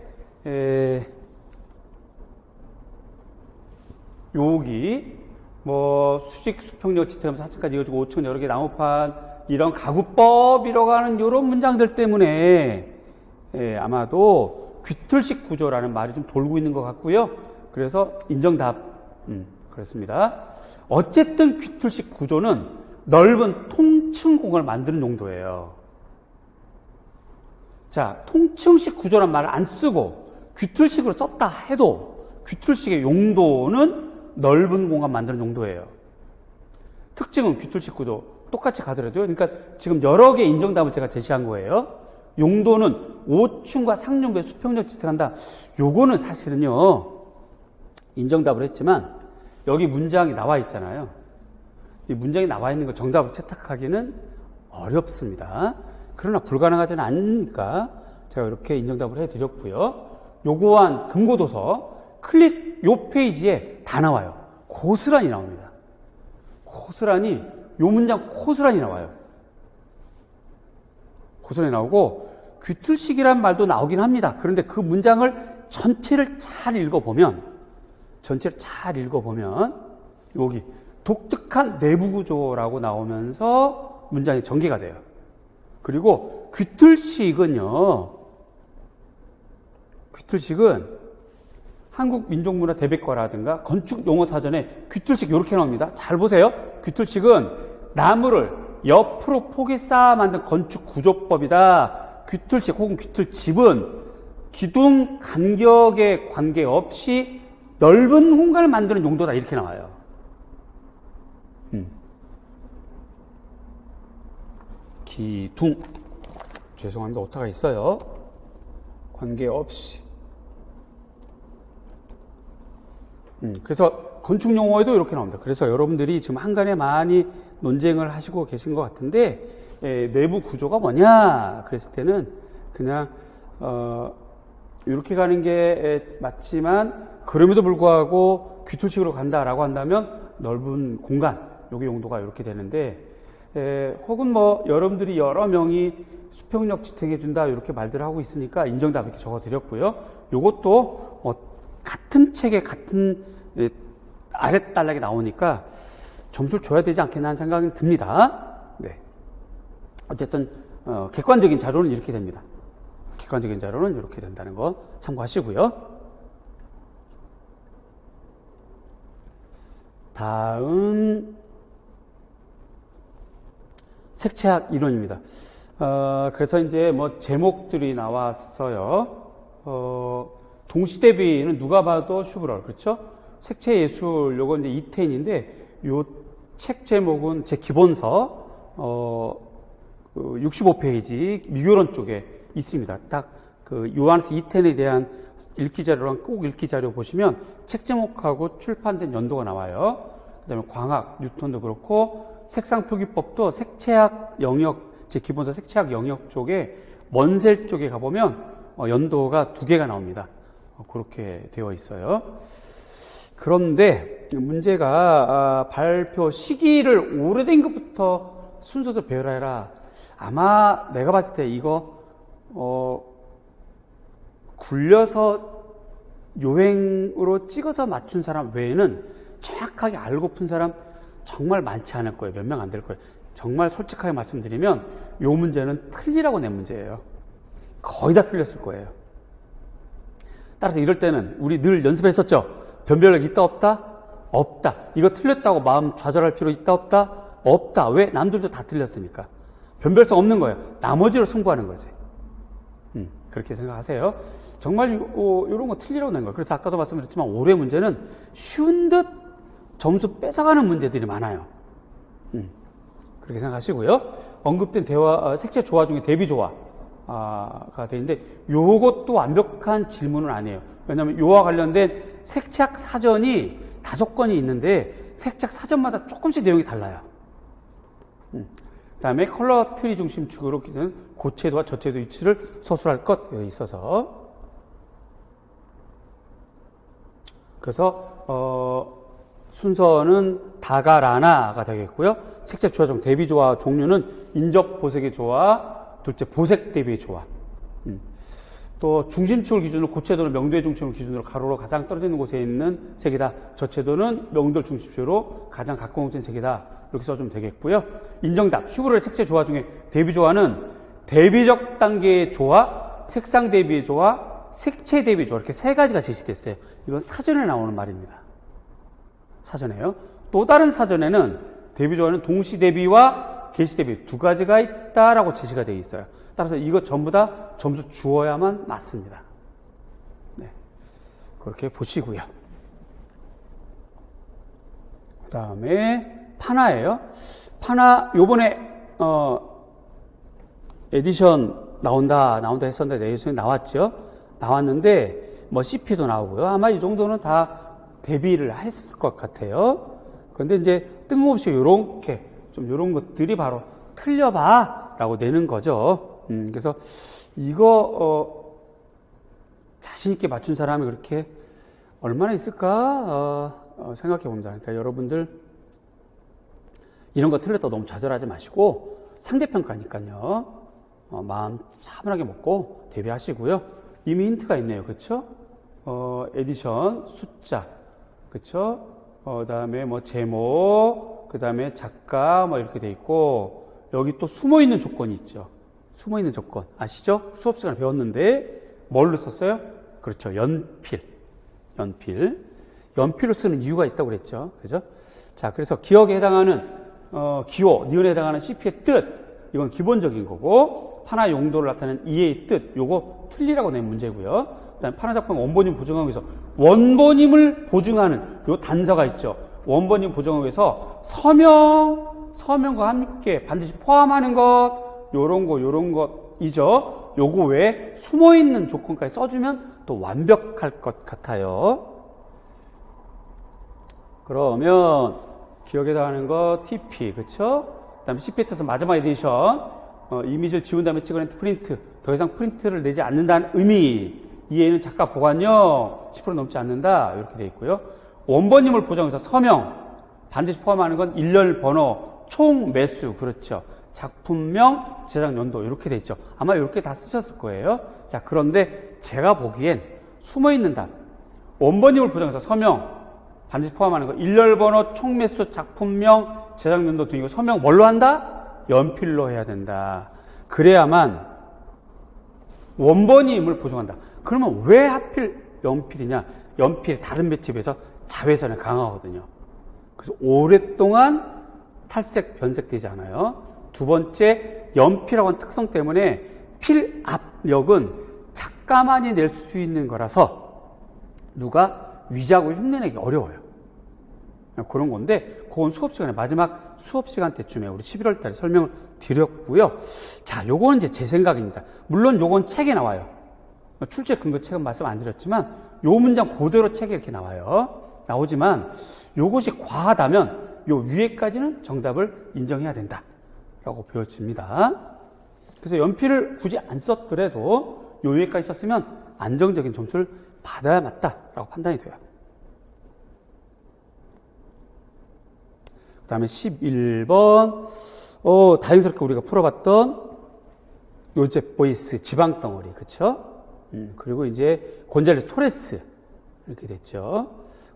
여기 수직 수평력 지탱하면서 4층까지 이어지고 5층은 여러 개 나무판, 이런 가구법이라고 하는 이런 문장들 때문에 아마도 귀틀식 구조라는 말이 좀 돌고 있는 것 같고요. 그래서 인정답 그렇습니다. 어쨌든 귀틀식 구조는 넓은 통층 공간을 만드는 용도예요. 자, 통층식 구조란 말을 안 쓰고 귀틀식으로 썼다 해도 귀틀식의 용도는 넓은 공간 만드는 용도예요. 특징은 귀틀식 구조 똑같이 가더라도요. 그러니까 지금 여러 개의 인정답을 제가 제시한 거예요. 용도는 5층과 상륜부의 수평력 지탱한다. 요거는 사실은요, 인정답을 했지만 여기 문장이 나와 있잖아요. 이 문장이 나와 있는 거 정답을 채택하기는 어렵습니다. 그러나 불가능하지는 않으니까 제가 이렇게 인정답을 해드렸고요. 요거한 금고도서 클릭 요 페이지에 다 나와요. 고스란히 나옵니다. 고스란히 요 문장 고스란히 나와요. 고스란히 나오고 귀틀식이란 말도 나오긴 합니다. 그런데 그 문장을 전체를 잘 읽어보면 여기 독특한 내부 구조라고 나오면서 문장이 전개가 돼요. 그리고 귀틀식은 한국민족문화 대백과라든가 건축용어사전에 귀틀식 이렇게 나옵니다. 잘 보세요. 귀틀식은 나무를 옆으로 폭이 쌓아 만든 건축 구조법이다. 귀틀식 혹은 귀틀집은 기둥 간격에 관계없이 넓은 공간을 만드는 용도다. 이렇게 나와요. 기둥. 죄송합니다. 오타가 있어요. 관계없이. 그래서 건축 용어에도 이렇게 나옵니다. 그래서 여러분들이 지금 한간에 많이 논쟁을 하시고 계신 것 같은데, 내부 구조가 뭐냐? 그랬을 때는 그냥, 이렇게 가는 게 맞지만, 그럼에도 불구하고 귀틀식으로 간다라고 한다면 넓은 공간, 여기 용도가 이렇게 되는데, 혹은 뭐 여러분들이 여러 명이 수평력 지탱해준다 이렇게 말들을 하고 있으니까 인정답 이렇게 적어드렸고요. 요것도 같은 책에 같은 아랫단락이 나오니까 점수를 줘야 되지 않겠나 하는 생각이 듭니다. 네. 어쨌든 객관적인 자료는 이렇게 됩니다. 객관적인 자료는 이렇게 된다는 거 참고하시고요. 다음 색채학 이론입니다. 그래서 이제 뭐 제목들이 나왔어요. 동시대비는 누가 봐도 슈브럴, 그렇죠? 색채 예술, 요건 이제 2텐인데, 요 책 제목은 제 기본서, 65페이지 미교론 쪽에 있습니다. 딱 그 요한스 2텐에 대한 읽기 자료랑 꼭 읽기 자료 보시면 책 제목하고 출판된 연도가 나와요. 그 다음에 광학, 뉴턴도 그렇고, 색상 표기법도 색채학 영역, 제 기본서 색채학 영역 쪽에 먼셀 쪽에 가보면 연도가 2개가 나옵니다. 그렇게 되어 있어요. 그런데 문제가 발표 시기를 오래된 것부터 순서도 배열해라. 아마 내가 봤을 때 이거 굴려서 요행으로 찍어서 맞춘 사람 외에는 정확하게 알고 푼 사람 정말 많지 않을 거예요. 몇 명 안 될 거예요. 정말 솔직하게 말씀드리면 요 문제는 틀리라고 낸 문제예요. 거의 다 틀렸을 거예요. 따라서 이럴 때는 우리 늘 연습했었죠. 변별력 있다 없다? 없다. 이거 틀렸다고 마음 좌절할 필요 있다 없다? 없다. 왜? 남들도 다 틀렸으니까. 변별성 없는 거예요. 나머지로 승부하는 거지. 그렇게 생각하세요. 정말 이런 거 틀리라고 낸 거예요. 그래서 아까도 말씀드렸지만 올해 문제는 쉬운 듯 점수 뺏어가는 문제들이 많아요. 그렇게 생각하시고요. 언급된 색채 조화 중에 대비 조화가 되는데 요것도 완벽한 질문은 아니에요. 왜냐하면 요와 관련된 색채학 사전이 5권이 있는데 색채학 사전마다 조금씩 내용이 달라요. 그 다음에 컬러 트리 중심축으로 고채도와 저채도 위치를 서술할 것 여기 있어서 그래서 순서는 다가라나가 되겠고요. 색채 조화 중 대비 조화 종류는 인접 보색의 조화, 둘째 보색 대비의 조화. 또 중심축을 기준으로 고채도는 명도의 중심을 기준으로 가로로 가장 떨어져 있는 곳에 있는 색이다. 저채도는 명도를 중심축으로 가장 가까운 곳에 있는 색이다. 이렇게 써주면 되겠고요. 인정답. 슈브렐의 색채 조화 중에 대비 조화는 대비적 단계의 조화, 색상 대비의 조화, 색채 대비의 조화 이렇게 3가지가 제시됐어요. 이건 사전에 나오는 말입니다. 사전에요. 또 다른 사전에는 대비 조화는 동시 대비와 개시 대비 2가지가 있다라고 제시가 되어 있어요. 따라서 이것 전부 다 점수 주어야만 맞습니다. 네. 그렇게 보시고요. 그 다음에 파나예요. 파나 요번에 에디션 나온다 했었는데 에디션이 나왔죠. 나왔는데 뭐 CP도 나오고요. 아마 이 정도는 다 대비를 했을 것 같아요. 그런데 이제 뜬금없이 요렇게 좀 요런 것들이 바로 틀려봐 라고 내는 거죠. 그래서 이거 자신 있게 맞춘 사람이 그렇게 얼마나 있을까 생각해 봅니다. 그러니까 여러분들 이런 거 틀렸다고 너무 좌절하지 마시고 상대평가니까요. 마음 차분하게 먹고 대비하시고요. 이미 힌트가 있네요. 그쵸? 에디션, 숫자, 그쵸? 그다음에 뭐 제목, 그다음에 작가 뭐 이렇게 돼 있고 여기 또 숨어 있는 조건이 있죠. 숨어 있는 조건 아시죠? 수업 시간에 배웠는데 뭘로 썼어요? 그렇죠. 연필. 연필로 쓰는 이유가 있다고 그랬죠. 그죠? 자, 그래서 기억에 해당하는 기호, 니은에 해당하는 CP의 뜻, 이건 기본적인 거고, 판화 용도를 나타내는 이해의 뜻, 요거 틀리라고 낸 문제고요. 그다음에 판화 작품 원본임 보증하기 위해서 원본임을 보증하는 요 단서가 있죠. 원본임 보증하기 위해서 서명과 함께 반드시 포함하는 것, 요런 것이죠. 요거 외에 숨어 있는 조건까지 써주면 또 완벽할 것 같아요. 그러면 기억에 해당하는 거 TP, 그쵸? 그 다음에 CP의 뜻은 마지막 에디션, 이미지를 지운 다음에 찍어낸 프린트, 더 이상 프린트를 내지 않는다는 의미, 이해는 작가 보관료 10% 넘지 않는다, 이렇게 되어 있고요. 원본임을 보장해서 서명, 반드시 포함하는 건 일렬 번호, 총 매수, 그렇죠. 작품명, 제작 연도, 이렇게 되어 있죠. 아마 이렇게 다 쓰셨을 거예요. 자, 그런데 제가 보기엔 숨어 있는 답, 원본임을 보장해서 서명, 반드시 포함하는 거, 일렬 번호, 총 매수, 작품명, 제작 연도 등이고, 서명 뭘로 한다? 연필로 해야 된다. 그래야만 원본임을 보증한다. 그러면 왜 하필 연필이냐? 연필이 다른 매체에 비해서 자외선에 강하거든요. 그래서 오랫동안 탈색, 변색되지 않아요. 두 번째, 연필하고 하는 특성 때문에 필 압력은 작가만이 낼 수 있는 거라서 누가 위자고 흉내내기 어려워요. 그런 건데, 그건 수업 시간에, 마지막 수업 시간 때쯤에 우리 11월 달에 설명을 드렸고요. 자, 요건 이제 제 생각입니다. 물론 요건 책에 나와요. 출제 근거 책은 말씀 안 드렸지만, 요 문장 그대로 책에 이렇게 나오지만, 요것이 과하다면, 요 위에까지는 정답을 인정해야 된다. 라고 배워집니다. 그래서 연필을 굳이 안 썼더라도, 요 위에까지 썼으면 안정적인 점수를 받아야 맞다라고 판단이 돼요. 그 다음에 11번, 다행스럽게 우리가 풀어봤던 요제프 보이스 지방덩어리, 그쵸? 그리고 이제 곤잘레스 토레스, 이렇게 됐죠.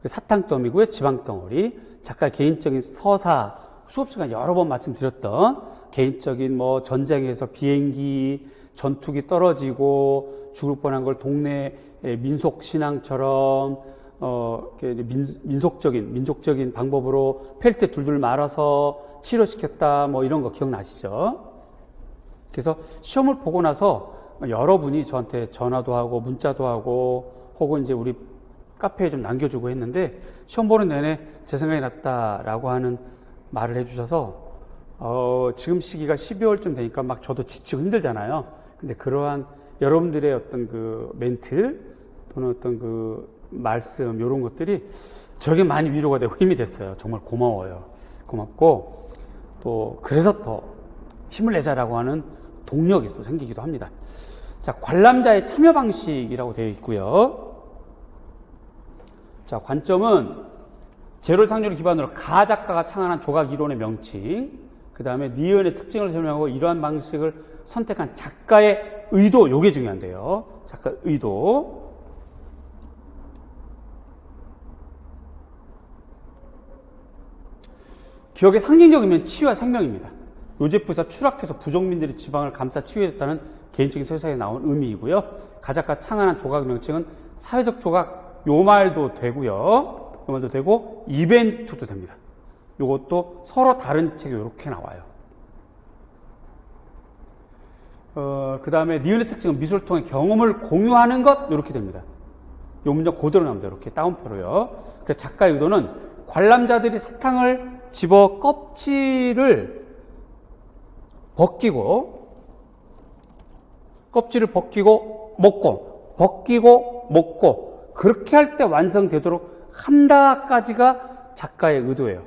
사탕더미고요, 지방덩어리. 작가의 개인적인 서사, 수업 시간에 여러 번 말씀드렸던 개인적인 뭐 전쟁에서 비행기, 전투기 떨어지고 죽을 뻔한 걸 동네 민속 신앙처럼 민족적인 방법으로 펠트에 둘둘 말아서 치료시켰다, 뭐 이런 거 기억나시죠? 그래서 시험을 보고 나서 여러분이 저한테 전화도 하고 문자도 하고 혹은 이제 우리 카페에 좀 남겨주고 했는데 시험 보는 내내 제 생각이 났다라고 하는 말을 해주셔서 지금 시기가 12월쯤 되니까 막 저도 지치고 힘들잖아요. 근데 그러한 여러분들의 어떤 그 멘트 또는 어떤 그 말씀 이런 것들이 저에게 많이 위로가 되고 힘이 됐어요. 정말 고마워요. 고맙고 또 그래서 더 힘을 내자라고 하는 동력이 또 생기기도 합니다. 자, 관람자의 참여 방식이라고 되어 있고요. 자, 관점은 제롤 상류를 기반으로 가 작가가 창안한 조각 이론의 명칭, 그 다음에 니은의 특징을 설명하고 이러한 방식을 선택한 작가의 의도, 요게 중요한데요. 작가의 의도. 기억의 상징적이면 치유와 생명입니다. 요제프에서 추락해서 부족민들의 지방을 감싸 치유했다는 개인적인 서사에 나온 의미이고요. 가작가 창안한 조각 명칭은 사회적 조각, 요 말도 되고요. 요 말도 되고 이벤트도 됩니다. 요것도 서로 다른 책에 이렇게 나와요. 그 다음에 니은의 특징은 미술을 통해 경험을 공유하는 것, 이렇게 됩니다. 요 문장 그대로 나옵니다. 이렇게 따옴표로요. 그 작가의 의도는 관람자들이 사탕을 집어 껍질을 벗기고 먹고 그렇게 할 때 완성되도록 한다까지가 작가의 의도예요.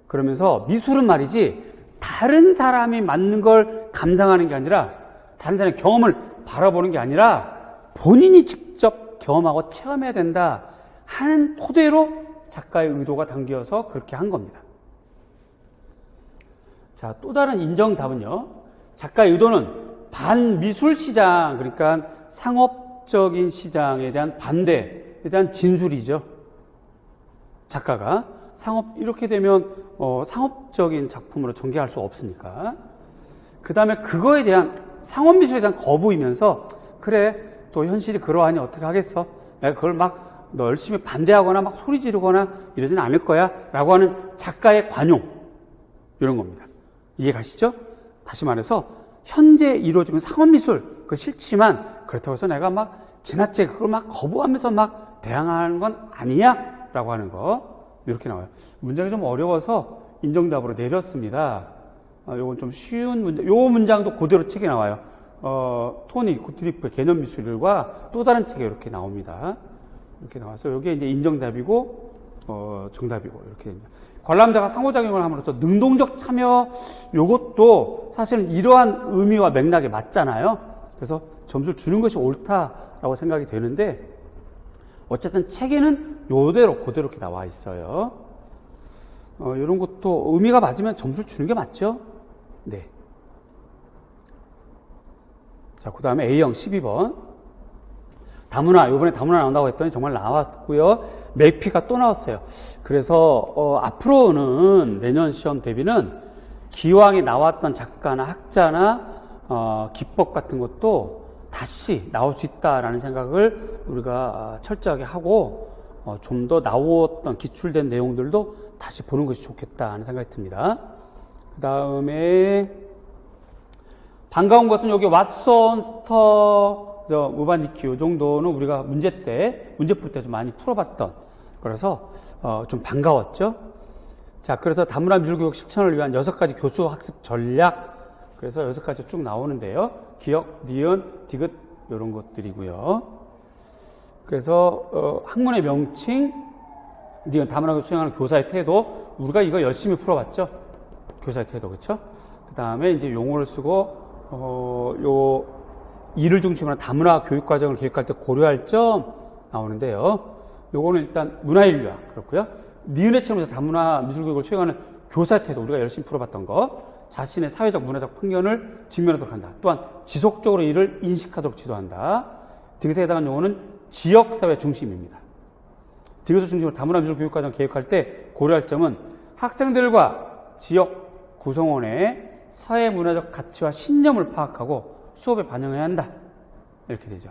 그러면서 미술은 말이지 다른 사람이 만든 걸 감상하는 게 아니라 다른 사람의 경험을 바라보는 게 아니라 본인이 직접 경험하고 체험해야 된다 하는 토대로 작가의 의도가 담겨서 그렇게 한 겁니다. 자, 또 다른 인정 답은요. 작가의 의도는 반미술 시장, 그러니까 상업적인 시장에 대한 반대에 대한 진술이죠. 작가가 이렇게 되면 상업적인 작품으로 전개할 수 없으니까. 그 다음에 그거에 대한 상업미술에 대한 거부이면서, 그래, 또 현실이 그러하니 어떻게 하겠어? 내가 그걸 막 너 열심히 반대하거나 막 소리 지르거나 이러지는 않을 거야 라고 하는 작가의 관용, 이런 겁니다. 이해 가시죠? 다시 말해서 현재 이루어지는 상업미술, 그거 싫지만 그렇다고 해서 내가 막 지나치게 그걸 막 거부하면서 막 대항하는 건 아니야 라고 하는 거, 이렇게 나와요. 문장이 좀 어려워서 인정답으로 내렸습니다. 요건 좀 쉬운 문장, 요 문장도 그대로 책에 나와요. 토니 고트리프의 개념미술과 또 다른 책에 이렇게 나옵니다. 이렇게 나와서 이게 이제 인정답이고 정답이고 이렇게 됩니다. 관람자가 상호작용을 함으로써 능동적 참여, 요것도 사실은 이러한 의미와 맥락에 맞잖아요. 그래서 점수를 주는 것이 옳다라고 생각이 되는데, 어쨌든 책에는 요대로 그대로 이렇게 나와 있어요. 이런 것도 의미가 맞으면 점수를 주는 게 맞죠? 네. 자, 그 다음에 A형 12번. 다문화, 요번에 다문화 나온다고 했더니 정말 나왔고요. 매피가 또 나왔어요. 그래서 앞으로는 내년 시험 대비는 기왕에 나왔던 작가나 학자나 기법 같은 것도 다시 나올 수 있다라는 생각을 우리가 철저하게 하고, 좀 더 나왔던 기출된 내용들도 다시 보는 것이 좋겠다 하는 생각이 듭니다. 그 다음에 반가운 것은 여기 왓슨, 스터, 무바니키, 요 정도는 우리가 문제 풀 때 좀 많이 풀어봤던, 그래서 좀 반가웠죠. 자, 그래서 다문화 미술교육 실천을 위한 6가지 교수 학습 전략, 그래서 6가지 쭉 나오는데요. 기억, 니은, 디귿 이런 것들이고요. 그래서 학문의 명칭, 니은, 다문화를 수행하는 교사의 태도, 우리가 이거 열심히 풀어봤죠. 교사의 태도, 그렇죠? 그 다음에 이제 용어를 쓰고 이를 중심으로 한 다문화 교육 과정을 계획할 때 고려할 점 나오는데요. 요거는 일단 문화인류학 그렇고요. 니은의 체험에서 다문화 미술교육을 수행하는 교사의 태도, 우리가 열심히 풀어봤던 거. 자신의 사회적 문화적 편견을 직면하도록 한다. 또한 지속적으로 이를 인식하도록 지도한다. 디귿에 해당하는 용어는 지역사회 중심입니다. 디귿을 중심으로 다문화 미술 교육 과정 계획할 때 고려할 점은 학생들과 지역 구성원의 사회 문화적 가치와 신념을 파악하고 수업에 반영해야 한다. 이렇게 되죠.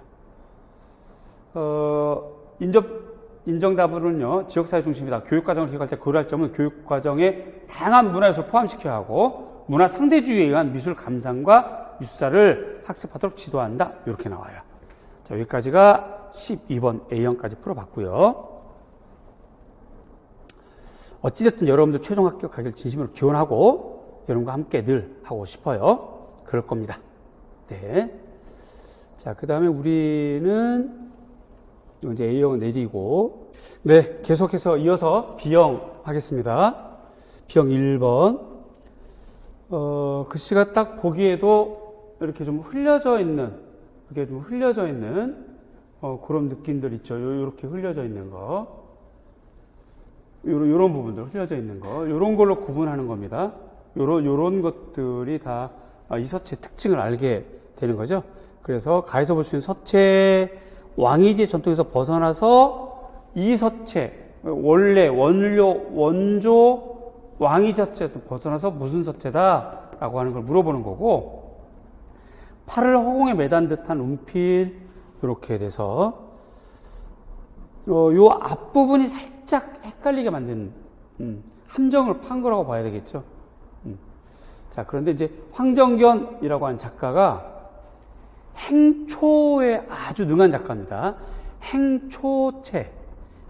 인정답으로는요, 지역사회 중심이다. 교육과정을 기획할 때 고려할 점은 교육과정에 다양한 문화 요소를 포함시켜야 하고, 문화 상대주의에 의한 미술 감상과 유사를 학습하도록 지도한다. 이렇게 나와요. 자, 여기까지가 12번 A형까지 풀어봤고요. 어찌됐든 여러분들 최종 합격하기를 진심으로 기원하고, 여러분과 함께 늘 하고 싶어요. 그럴 겁니다. 네. 자, 그 다음에 우리는 이제 A형을 내리고, 네, 계속해서 이어서 B형 하겠습니다. B형 1번. 글씨가 딱 보기에도 이렇게 좀 흘려져 있는, 그런 느낌들 있죠. 요렇게 흘려져 있는 거. 요런 부분들 흘려져 있는 거. 요런 걸로 구분하는 겁니다. 요런 것들이 다 이 서체의 특징을 알게 되는 거죠. 그래서 가에서 볼 수 있는 서체, 왕이지 전통에서 벗어나서 이 서체, 원래 원조 왕이 서체도 벗어나서 무슨 서체다 라고 하는 걸 물어보는 거고, 팔을 허공에 매단 듯한 움필, 이렇게 돼서 요 앞부분이 살짝 헷갈리게 만든 함정을 판 거라고 봐야 되겠죠. 자, 그런데 이제 황정견이라고 하는 작가가 행초에 아주 능한 작가입니다. 행초체,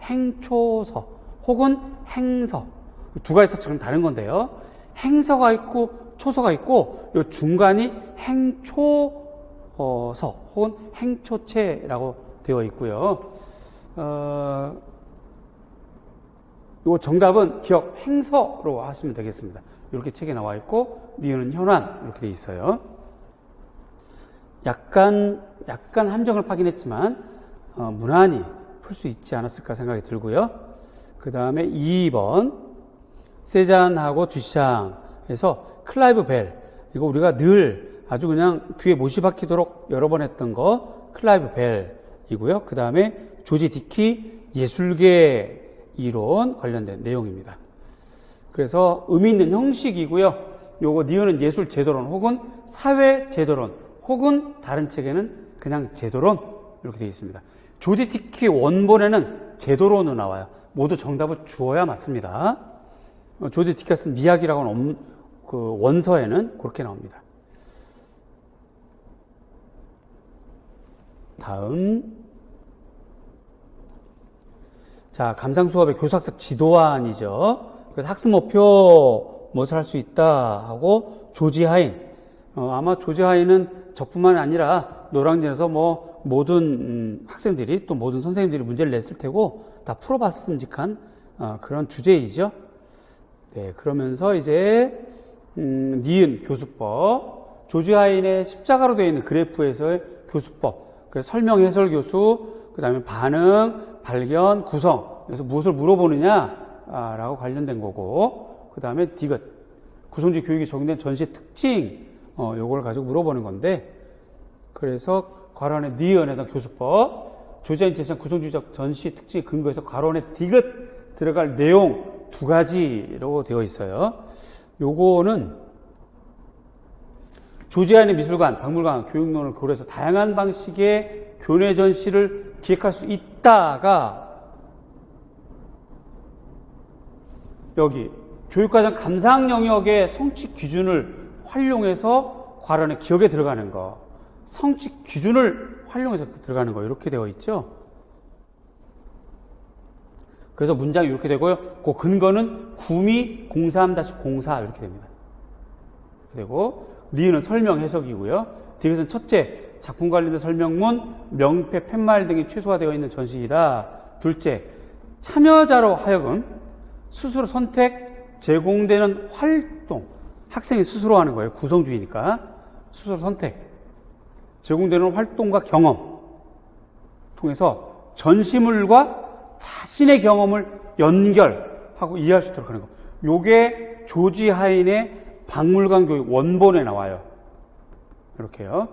행초서 혹은 행서, 두 가지 서체는 다른 건데요. 행서가 있고 초서가 있고, 요 중간이 행초서 혹은 행초체라고 되어 있고요. 요 정답은 기억 행서로 하시면 되겠습니다. 이렇게 책에 나와 있고, 니은은 현환 이렇게 돼 있어요. 약간 함정을 파긴 했지만 무난히 풀 수 있지 않았을까 생각이 들고요. 그 다음에 2번 세잔하고 듀샹에서 클라이브 벨, 이거 우리가 늘 아주 그냥 귀에 못이 박히도록 여러 번 했던 거 클라이브 벨이고요. 그 다음에 조지 디키 예술계 이론 관련된 내용입니다. 그래서 의미 있는 형식이고요. 요거 니은은 예술 제도론 혹은 사회 제도론 혹은 다른 책에는 그냥 제도론 이렇게 되어 있습니다. 조지 디키 원본에는 제도론으로 나와요. 모두 정답을 주어야 맞습니다. 조지 디키가 쓴 미학이라고 하는 그 원서에는 그렇게 나옵니다. 다음. 자, 감상 수업의 교사학습 지도안이죠. 그래서 학습 목표 무엇을 할 수 있다 하고 조지 하인. 아마 조지 하인은 저뿐만 아니라 노량진에서 뭐 모든 학생들이 또 모든 선생님들이 문제를 냈을 테고 다 풀어봤음직한 그런 주제이죠. 네, 그러면서 이제 니은 교수법, 조지 하인의 십자가로 되어 있는 그래프에서의 교수법, 그래서 설명 해설 교수, 그 다음에 반응, 발견, 구성. 그래서 무엇을 물어보느냐라고 관련된 거고, 그 다음에 디귿, 구성주의 교육이 적용된 전시의 특징, 요걸 가지고 물어보는 건데, 그래서 괄호 안에 니은에다 교수법, 조지 하인 제시한 구성주의적 전시 특징에 근거해서 괄호 안에 디귿 들어갈 내용 두 가지로 되어 있어요. 요거는 조지 하인의 미술관, 박물관, 교육론을 고려해서 다양한 방식의 교내 전시를 기획할 수 있다가 여기 교육과정 감상 영역의 성취 기준을 활용해서 괄호 안에 기억에 들어가는 거, 성취 기준을 활용해서 들어가는 거 이렇게 되어 있죠. 그래서 문장이 이렇게 되고요. 그 근거는 구미 03-04 이렇게 됩니다. 그리고 니은은 설명 해석이고요. 디귿은 첫째, 작품 관련된 설명문, 명패, 팻말 등이 최소화되어 있는 전시이다. 둘째, 참여자로 하여금 스스로 선택, 제공되는 활동, 학생이 스스로 하는 거예요. 구성주의니까. 스스로 선택, 제공되는 활동과 경험 통해서 전시물과 자신의 경험을 연결하고 이해할 수 있도록 하는 거. 요게 조지 하인의 박물관 교육 원본에 나와요. 이렇게요.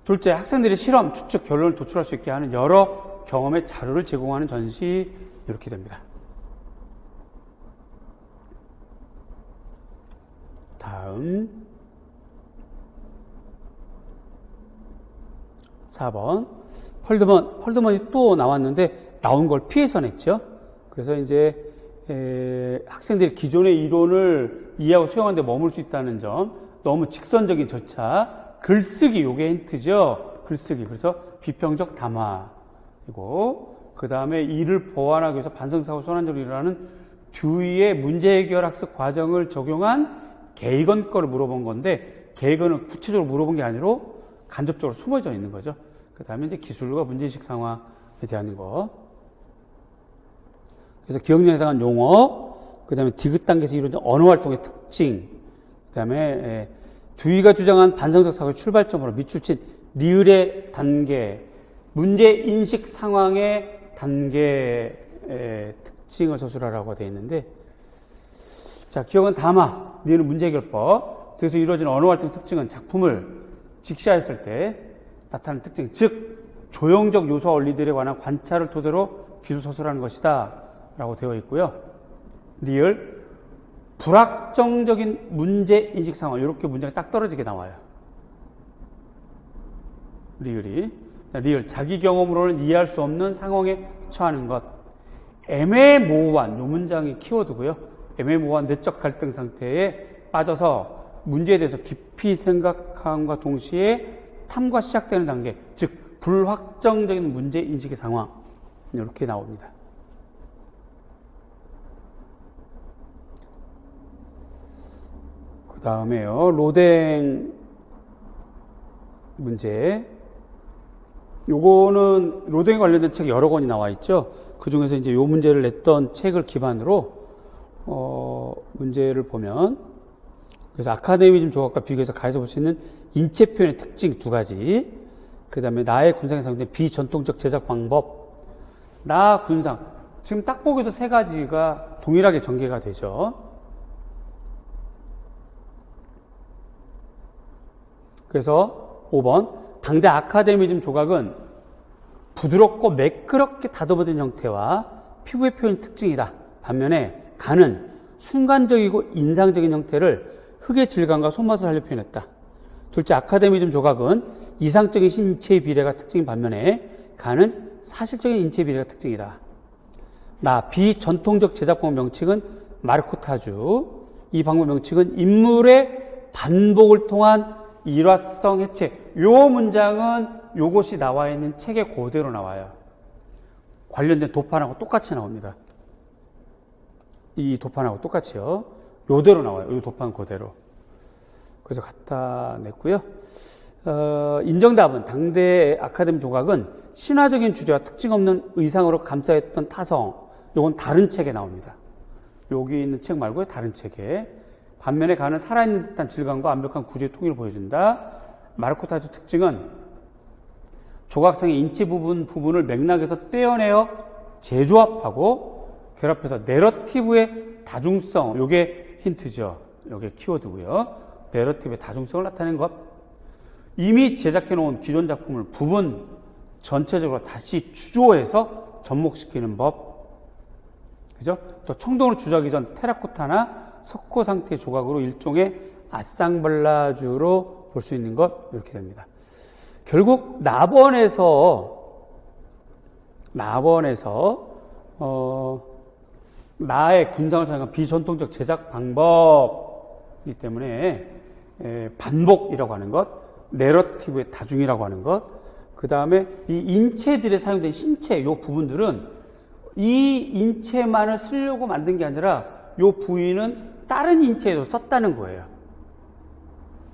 둘째, 학생들이 실험, 추측, 결론을 도출할 수 있게 하는 여러 경험의 자료를 제공하는 전시 이렇게 됩니다. 다음 4번 펄드먼이 또 나왔는데 나온 걸 피해서 냈죠. 그래서 이제 학생들이 기존의 이론을 이해하고 수용하는 데 머물 수 있다는 점, 너무 직선적인 절차, 글쓰기 요게 힌트죠. 글쓰기. 그래서 비평적 담화이고 그 다음에 이를 보완하기 위해서 반성사고 순환적으로 일어나는 듀이의 문제 해결 학습 과정을 적용한 개이건 거를 물어본 건데 개이건은 구체적으로 물어본 게 아니라 간접적으로 숨어져 있는 거죠. 그 다음에 이제 기술과 문제인식 상황에 대한 거. 그래서 기억력에 해당한 용어, 그 다음에 디귿 단계에서 이루어진 언어 활동의 특징, 그 다음에 듀이가 주장한 반성적 사고의 출발점으로 밑줄 친 리을의 단계, 문제인식 상황의 단계의 특징을 서술하라고 되어 있는데, 자, 기억은 담아, 니은 문제 해결법. 그래서 이루어진 언어 활동 특징은 작품을 직시하였을 때 나타나는 특징, 즉 조형적 요소와 원리들에 관한 관찰을 토대로 기술 서술하는 것이다 라고 되어 있고요. 리을, 불확정적인 문제 인식 상황, 이렇게 문장이 딱 떨어지게 나와요. 리을, 자기 경험으로는 이해할 수 없는 상황에 처하는 것. 애매모호한, 요 문장이 키워드고요. 애매모호한 내적 갈등 상태에 빠져서 문제에 대해서 깊이 생각함과 동시에 탐구가 시작되는 단계, 즉 불확정적인 문제 인식의 상황, 이렇게 나옵니다. 그 다음에요, 로댕 문제. 요거는 로댕에 관련된 책 여러 권이 나와 있죠. 그 중에서 이제 요 문제를 냈던 책을 기반으로 문제를 보면, 그래서 아카데미즘 조각과 비교해서 가해서 볼 수 있는 인체 표현의 특징 두 가지, 그 다음에 나의 군상에 사용된 비전통적 제작 방법, 나 군상, 지금 딱 보기도 세 가지가 동일하게 전개가 되죠. 그래서 5번 당대 아카데미즘 조각은 부드럽고 매끄럽게 다듬어진 형태와 피부의 표현 특징이다. 반면에 간은 순간적이고 인상적인 형태를 흙의 질감과 손맛을 살려 표현했다. 둘째, 아카데미즘 조각은 이상적인 인체의 비례가 특징인 반면에 간은 사실적인 인체의 비례가 특징이다. 비전통적 제작법 명칭은 마르코타주. 이 방법 명칭은 인물의 반복을 통한 일화성 해체. 요 문장은 요것이 나와 있는 책에 그대로 나와요. 관련된 도판하고 똑같이 나옵니다. 이 도판하고 똑같이요. 요대로 나와요. 요 도판 그대로. 그래서 갖다 냈고요. 인정답은 당대 아카데미 조각은 신화적인 주제와 특징 없는 의상으로 감싸였던 타성. 요건 다른 책에 나옵니다. 여기 있는 책 말고요. 다른 책에. 반면에 간은 살아있는 듯한 질감과 완벽한 구조의 통일을 보여준다. 마르코타주 특징은 조각상의 인체 부분을 맥락에서 떼어내어 재조합하고 결합해서 내러티브의 다중성, 요게 힌트죠. 요게 키워드고요. 내러티브의 다중성을 나타낸 것. 이미 제작해 놓은 기존 작품을 부분 전체적으로 다시 추조해서 접목시키는 법. 그죠? 또 청동으로 주작이 전 테라코타나 석고 상태의 조각으로 일종의 아상발라주로 볼 수 있는 것. 이렇게 됩니다. 결국 나번에서 나의 군상을 사용한 비전통적 제작 방법이기 때문에 반복이라고 하는 것, 내러티브의 다중이라고 하는 것, 그 다음에 이 인체들에 사용된 신체 요 부분들은 이 인체만을 쓰려고 만든 게 아니라 요 부위는 다른 인체에도 썼다는 거예요.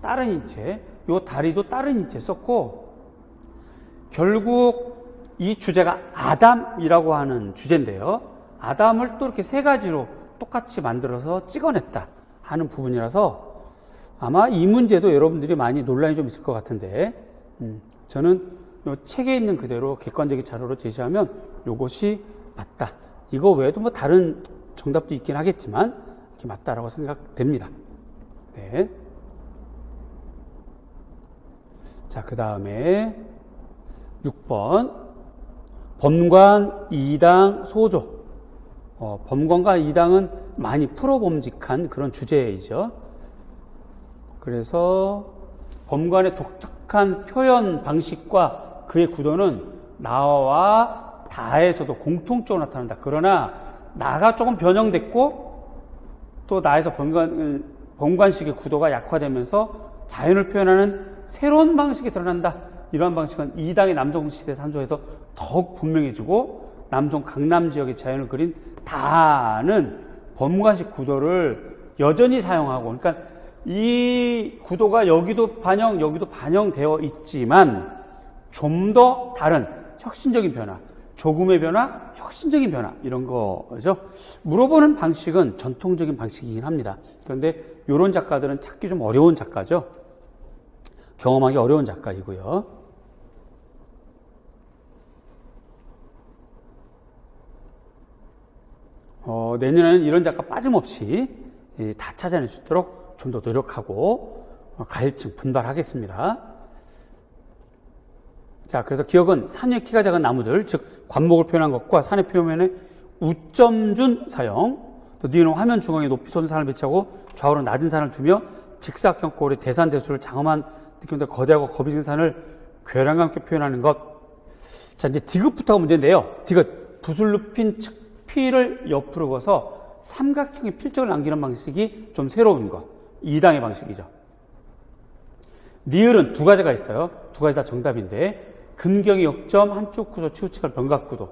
다른 인체, 요 다리도 다른 인체에 썼고, 결국 이 주제가 아담이라고 하는 주제인데요. 아담을 또 이렇게 세 가지로 똑같이 만들어서 찍어냈다 하는 부분이라서 아마 이 문제도 여러분들이 많이 논란이 좀 있을 것 같은데, 저는 요 책에 있는 그대로 객관적인 자료로 제시하면 요것이 맞다. 이거 외에도 뭐 다른 정답도 있긴 하겠지만 이렇게 맞다라고 생각됩니다. 네. 자, 그 다음에 6번 범관, 이당, 소조. 범관과 이당은 많이 풀어봄직한 그런 주제이죠. 그래서 범관의 독특한 표현 방식과 그의 구도는 나와 다에서도 공통적으로 나타난다. 그러나 나가 조금 변형됐고 또 나에서 범관식의 구도가 약화되면서 자연을 표현하는 새로운 방식이 드러난다. 이러한 방식은 이당의 남성시대 산소에서 더욱 분명해지고 남성 강남 지역의 자연을 그린 다는 범관식 구도를 여전히 사용하고, 그러니까 이 구도가 여기도 반영되어 있지만 좀 더 다른 혁신적인 변화, 조금의 변화, 혁신적인 변화 이런 거죠. 물어보는 방식은 전통적인 방식이긴 합니다. 그런데 이런 작가들은 찾기 좀 어려운 작가죠. 경험하기 어려운 작가이고요. 내년에는 이런 작가 빠짐없이 다 찾아낼 수 있도록 좀 더 노력하고 가일층 분발하겠습니다. 자, 그래서 기억은 산 위에 키가 작은 나무들, 즉 관목을 표현한 것과 산의 표면에 우점준 사용, 또 니은 화면 중앙에 높이 솟은 산을 배치하고 좌우로 낮은 산을 두며 직사각형 꼴의 대산 대수를 장엄한 느낌으로 거대하고 겁이 진 산을 괴랑과 함께 표현하는 것. 자, 이제 디귿부터가 문제인데요. 디귿, 붓을 눕힌 측피를 옆으로 그어서 삼각형의 필적을 남기는 방식이 좀 새로운 것. 2당의 방식이죠. 리을은 두 가지가 있어요. 두 가지 다 정답인데, 근경의 역점, 한쪽 구조, 치우치가 변각구도.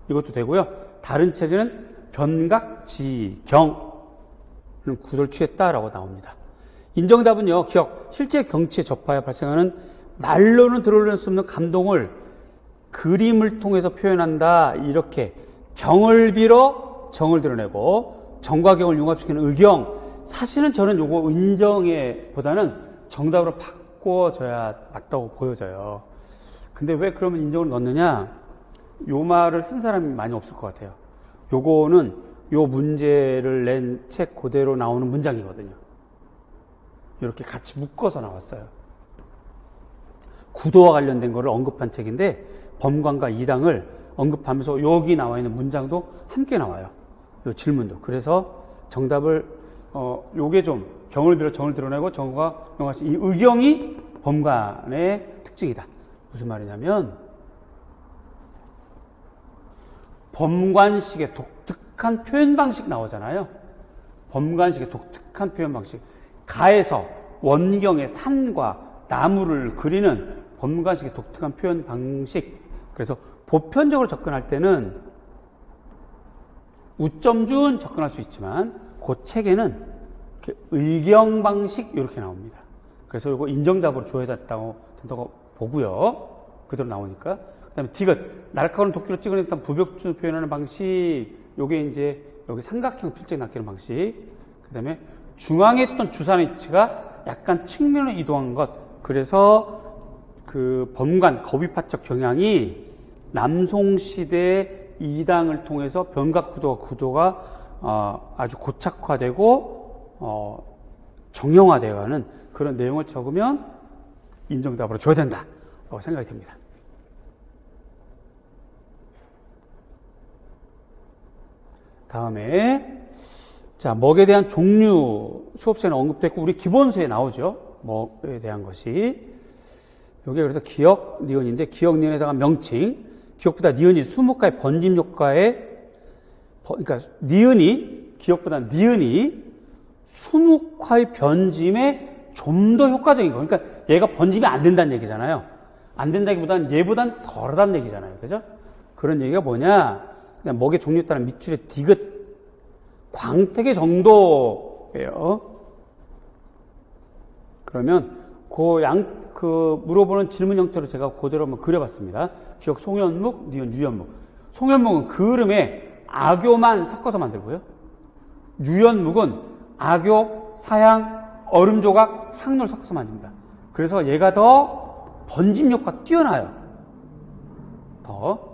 이것도 되고요. 다른 책에는 변각지경 구도를 취했다라고 나옵니다. 인정답은요, 기억, 실제 경치에 접하여 발생하는 말로는 들어올 수 없는 감동을 그림을 통해서 표현한다. 이렇게 경을 빌어 정을 드러내고 정과 경을 융합시키는 의경. 사실은 저는 요거 인정에 보다는 정답으로 바꿔줘야 맞다고 보여져요. 근데 왜 그러면 인정을 넣느냐? 요 말을 쓴 사람이 많이 없을 것 같아요. 요거는 요 문제를 낸 책 그대로 나오는 문장이거든요. 이렇게 같이 묶어서 나왔어요. 구도와 관련된 거를 언급한 책인데 범관과 이당을 언급하면서 여기 나와 있는 문장도 함께 나와요. 요 질문도. 그래서 정답을 요게 좀 경을 빌어 정을 드러내고 정과 명하시 이 의경이 범관의 특징이다. 무슨 말이냐면 범관식의 독특한 표현 방식 나오잖아요. 범관식의 독특한 표현 방식. 가에서 원경의 산과 나무를 그리는 범관식의 독특한 표현 방식. 그래서 보편적으로 접근할 때는 우점준 접근할 수 있지만 그 책에는 이렇게 의경 방식 이렇게 나옵니다. 그래서 이거 인정답으로 줘야 된다고 보고요. 그대로 나오니까. 그 다음에 디귿, 날카로운 도끼로 찍어냈던 부벽주 표현하는 방식. 요게 이제 여기 삼각형 필적 낚이는 방식. 그 다음에 중앙에 있던 주산의 위치가 약간 측면으로 이동한 것. 그래서 그 범관, 거비파적 경향이 남송시대 이당을 통해서 변각구도가 아주 고착화되고 정형화되어가는 그런 내용을 적으면 인정답으로 줘야 된다라고 생각이 됩니다. 다음에 자, 먹에 대한 종류 수업시간에 언급됐고 우리 기본서에 나오죠. 먹에 대한 것이. 여기 그래서 기역, 니은인데 기역, 니은에다가 명칭. 기역보다 니은이 수묵화의 번짐 효과에 그러니까 니은이 기역보다 니은이 수묵화의 변짐에 좀 더 효과적인 거. 그러니까 얘가 번짐이 안 된다는 얘기잖아요. 안 된다기보다는 얘보단 덜하다는 얘기잖아요. 그죠? 그런 얘기가 뭐냐? 그냥 먹의 종류에 따른 밑줄의 디귿 광택의 정도예요. 그러면 물어보는 질문 형태로 제가 그대로 한번 그려봤습니다. 기역 송현묵, 니은 유현묵. 송현묵은 그름에 악교만 섞어서 만들고요. 유현묵은 악교, 사향, 얼음조각, 향로를 섞어서 만듭니다. 그래서 얘가 더 번짐 효과 뛰어나요. 더.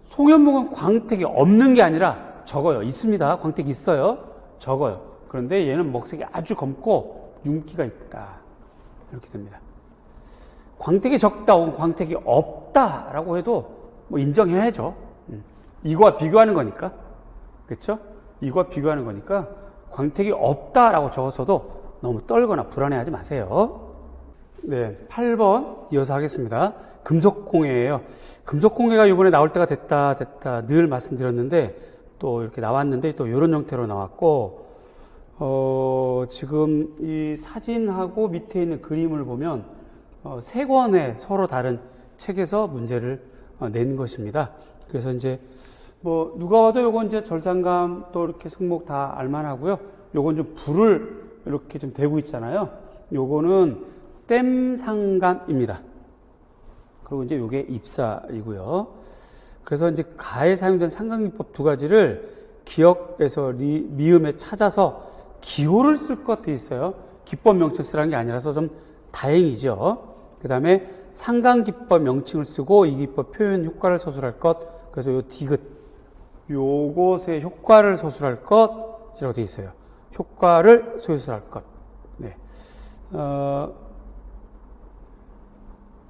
송현묵은 광택이 없는 게 아니라 적어요. 있습니다. 광택이 있어요. 적어요. 그런데 얘는 먹색이 아주 검고 윤기가 있다. 이렇게 됩니다. 광택이 적다 혹은 광택이 없다라고 해도 뭐 인정해야죠. 이거와 비교하는 거니까. 그렇죠? 이거와 비교하는 거니까 광택이 없다라고 적었어도 너무 떨거나 불안해하지 마세요. 네, 8번 이어서 하겠습니다. 금속공예예요. 금속공예가 이번에 나올 때가 됐다 늘 말씀드렸는데 또 이렇게 나왔는데 또 이런 형태로 나왔고 지금 이 사진하고 밑에 있는 그림을 보면 세 권의 서로 다른 책에서 문제를 낸 것입니다. 그래서 이제 뭐 누가 와도 요건 이제 절상감 또 이렇게 승목 다 알만하고요. 요건 좀 불을 이렇게 좀 대고 있잖아요. 요거는 땜상감입니다. 그리고 이제 요게 입사이고요. 그래서 이제 가에 사용된 상강기법 두 가지를 기역에서 미음에 찾아서 기호를 쓸 것 되어 있어요. 기법 명칭 쓰라는 게 아니라서 좀 다행이죠. 그 다음에 상강기법 명칭을 쓰고 이 기법 표현 효과를 서술할 것. 그래서 요 디귿 요것의 효과를 서술할 것이라고 되어 있어요. 효과를 서술할 것. 네.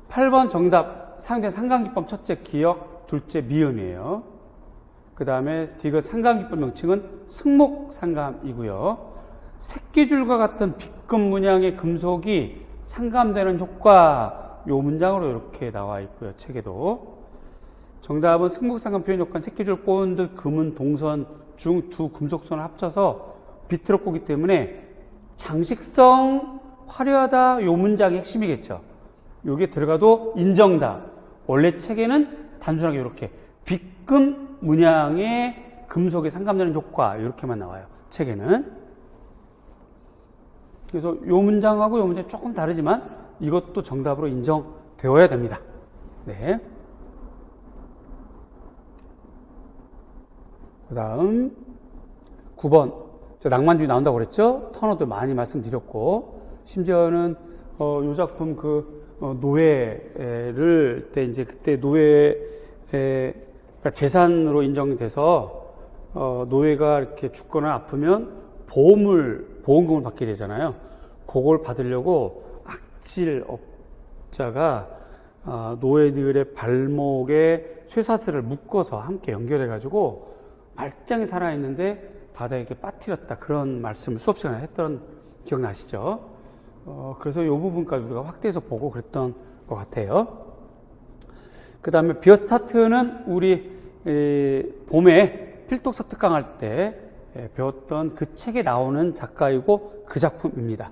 8번 정답 사용된 상강기법 첫째 기역, 둘째 미음이에요. 그 다음에 디귿 상강기법 명칭은 승목상감이고요. 새끼줄과 같은 B급 문양의 금속이 상감되는 효과 요 문장으로 이렇게 나와 있고요. 책에도. 정답은 승목상감 표현 효과는 새끼줄 꼬은 듯 금은 동선 중 두 금속선을 합쳐서 비트로 꼬기 때문에 장식성 화려하다 요 문장이 핵심이겠죠. 요게 들어가도 인정다. 원래 책에는 단순하게 이렇게 B급 문양의 금속에 상감되는 효과 이렇게만 나와요. 책에는. 그래서 요 문장하고 요 문장이 조금 다르지만 이것도 정답으로 인정되어야 됩니다. 네. 그 다음 9번 낭만주의 나온다고 그랬죠. 터너도 많이 말씀드렸고 심지어는 요 작품 노예를 때 이제 그때 그러니까 재산으로 인정이 돼서 노예가 이렇게 죽거나 아프면 보험금을 받게 되잖아요. 그걸 받으려고 닭질업자가 노예들의 발목에 쇠사슬을 묶어서 함께 연결해가지고 말짱히 살아있는데 바다에 이렇게 빠뜨렸다. 그런 말씀을 수업 시간에 했던 기억나시죠? 그래서 이 부분까지 우리가 확대해서 보고 그랬던 것 같아요. 그 다음에 비어스타트는 우리 봄에 필독서 특강할 때 배웠던 그 책에 나오는 작가이고 그 작품입니다.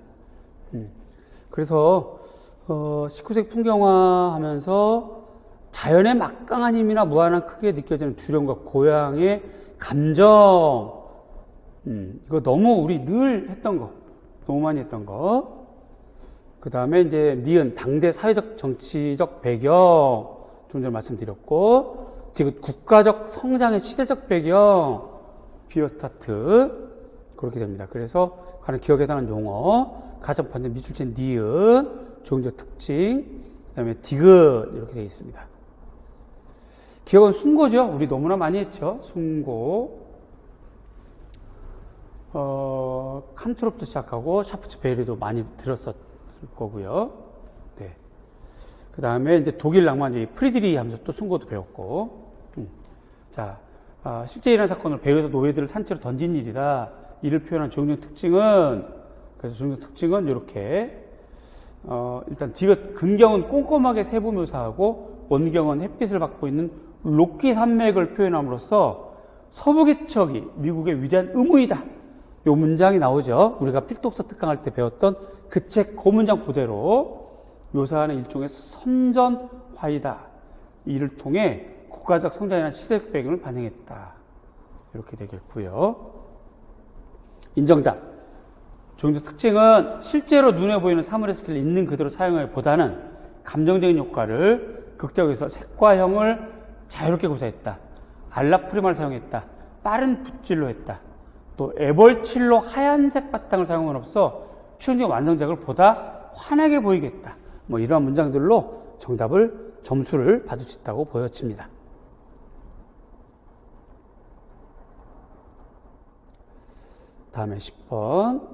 그래서 19세기 풍경화 하면서 자연의 막강한 힘이나 무한한 크게 느껴지는 두려움과 고향의 감정, 이거 너무 우리 늘 했던 거, 너무 많이 했던 거. 그 다음에 이제 니은, 당대 사회적 정치적 배경, 좀 전에 말씀드렸고, 디귿, 국가적 성장의 시대적 배경, 비어스타트, 그렇게 됩니다. 그래서 가령 기억에 해당하는 용어, 가정 반전 미술체 니은, 조경적 특징, 그 다음에 디귿, 이렇게 되어 있습니다. 기억은 순고죠. 우리 너무나 많이 했죠. 순고. 칸트롭도 시작하고 샤프츠 베리도 많이 들었었을 거고요. 네. 그 다음에 이제 독일 낭만주의 프리드리 하면서 또 순고도 배웠고. 자, 실제 일어난 사건을 배후에서 노예들을 산채로 던진 일이다. 이를 표현한 조경적 특징은, 그래서 조경적 특징은 이렇게, 일단 디귿, 근경은 꼼꼼하게 세부 묘사하고 원경은 햇빛을 받고 있는 로키 산맥을 표현함으로써 서부 개척이 미국의 위대한 의무이다. 요 문장이 나오죠. 우리가 필독서 특강할 때 배웠던 그 책 그 문장 그대로 묘사하는 일종의 선전화이다. 이를 통해 국가적 성장이나 시대적 배경을 반영했다. 이렇게 되겠고요. 인정답. 조경적 특징은 실제로 눈에 보이는 사물의 스킬을 있는 그대로 사용하기보다는 감정적인 효과를 극적에서 색과 형을 자유롭게 구사했다. 알라프리마를 사용했다. 빠른 붓질로 했다. 또 에벌칠로 하얀색 바탕을 사용함으로써 최종적 완성작을 보다 환하게 보이겠다. 뭐 이러한 문장들로 정답을 점수를 받을 수 있다고 보여집니다. 다음에 10번.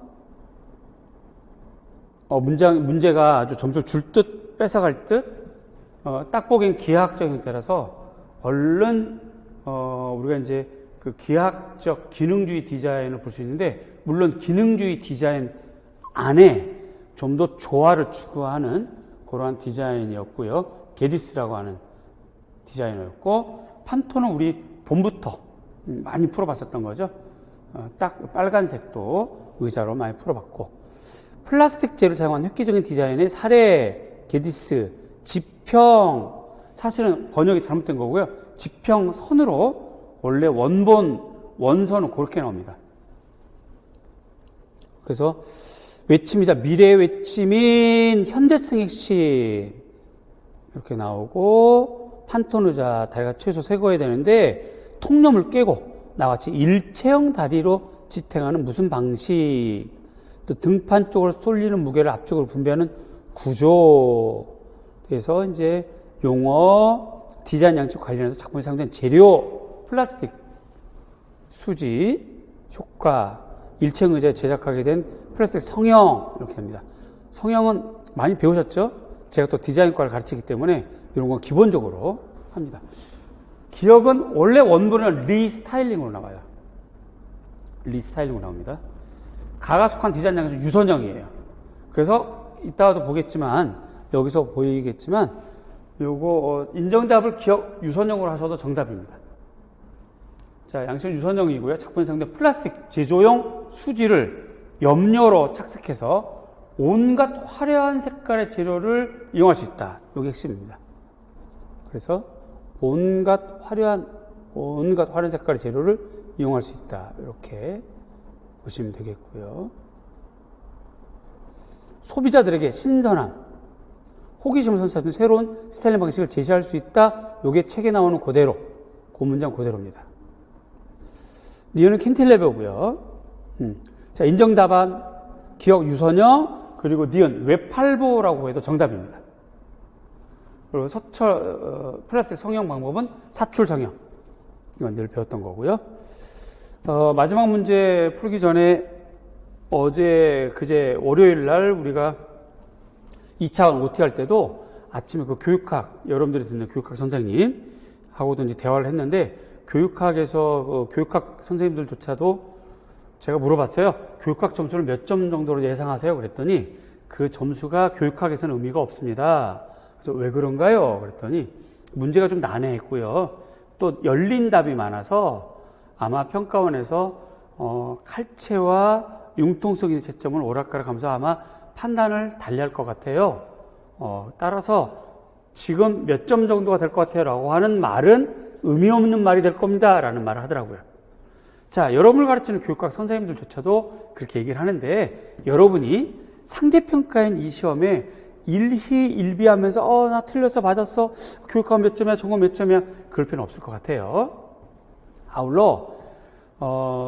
문제가 아주 점수를 줄 듯 뺏어갈 듯, 딱 보기엔 기하학적 형태라서 얼른 우리가 이제 그 기하학적 기능주의 디자인을 볼 수 있는데, 물론 기능주의 디자인 안에 좀 더 조화를 추구하는 그러한 디자인이었고요. 게디스라고 하는 디자이너였고, 판토는 우리 봄부터 많이 풀어봤었던 거죠. 딱 빨간색도 의자로 많이 풀어봤고, 플라스틱 재를 사용한 획기적인 디자인의 사례, 게디스, 지평, 사실은 번역이 잘못된 거고요. 지평선으로 원래 원선은 그렇게 나옵니다. 그래서 외침이자 미래의 외침인 현대성 핵심 이렇게 나오고, 판토누자 다리가 최소 쇄거해야 되는데 통념을 깨고 나같이 일체형 다리로 지탱하는 무슨 방식, 또 등판 쪽으로 쏠리는 무게를 앞쪽으로 분배하는 구조. 그래서 이제 용어, 디자인 양쪽 관련해서 작품에 사용된 재료, 플라스틱, 수지, 효과, 일체형 의자에 제작하게 된 플라스틱 성형, 이렇게 됩니다. 성형은 많이 배우셨죠? 제가 또 디자인과를 가르치기 때문에 이런 건 기본적으로 합니다. 기억은 원래 원본은 리스타일링으로 나와요. 리스타일링으로 나옵니다. 가가 속한 디자인 양에서 유선형이에요. 그래서 이따가도 보겠지만, 여기서 보이겠지만, 요거 인정답을 기억 유선형으로 하셔도 정답입니다. 자, 양식은 유선형이고요. 작품에 사용된 플라스틱 제조용 수지를 염료로 착색해서 온갖 화려한 색깔의 재료를 이용할 수 있다. 이게 핵심입니다. 그래서 온갖 화려한 색깔의 재료를 이용할 수 있다. 이렇게 보시면 되겠고요. 소비자들에게 신선함, 호기심을 선사하는 새로운 스타일링 방식을 제시할 수 있다. 이게 책에 나오는 그대로, 그 문장 그대로입니다. 니은은 킨틸레버고요. 자, 인정답안, 기억 유선형, 그리고 니은 외팔보라고 해도 정답입니다. 그리고 플라스틱 성형 방법은 사출 성형. 이건 늘 배웠던 거고요. 마지막 문제 풀기 전에 그제 월요일 날 우리가 2차원 OT 할 때도 아침에 그 교육학, 여러분들이 듣는 교육학 선생님하고도 이제 대화를 했는데, 교육학에서 교육학 선생님들조차도 제가 물어봤어요. 교육학 점수를 몇 점 정도로 예상하세요? 그랬더니 그 점수가 교육학에서는 의미가 없습니다. 그래서 왜 그런가요? 그랬더니 문제가 좀 난해했고요. 또 열린 답이 많아서 아마 평가원에서 칼체와 융통성 있는 채점을 오락가락하면서 아마 판단을 달리할 것 같아요. 따라서 지금 몇 점 정도가 될 것 같아요 라고 하는 말은 의미 없는 말이 될 겁니다 라는 말을 하더라고요. 자, 여러분을 가르치는 교육학 선생님들조차도 그렇게 얘기를 하는데, 여러분이 상대평가인 이 시험에 일희일비하면서 나 틀렸어, 맞았어, 교육학 몇 점이야, 전공 몇 점이야, 그럴 필요는 없을 것 같아요. 아울러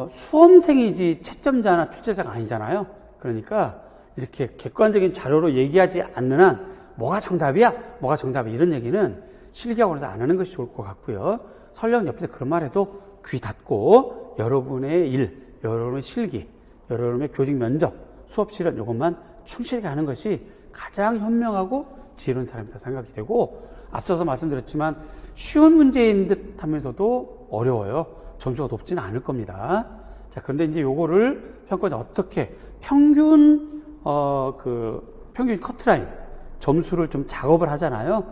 수험생이지 채점자나 출제자가 아니잖아요. 그러니까 이렇게 객관적인 자료로 얘기하지 않는 한 뭐가 정답이야, 뭐가 정답이야, 이런 얘기는 실기학원에서 안 하는 것이 좋을 것 같고요. 설령 옆에서 그런 말 해도 귀 닫고 여러분의 일, 여러분의 실기, 여러분의 교직 면접, 수업 실현 이것만 충실하게 하는 것이 가장 현명하고 지혜로운 사람이다 생각이 되고, 앞서서 말씀드렸지만 쉬운 문제인 듯 하면서도 어려워요. 점수가 높지는 않을 겁니다. 자, 그런데 이제 요거를 평가원이 어떻게 평균 커트라인 점수를 좀 작업을 하잖아요.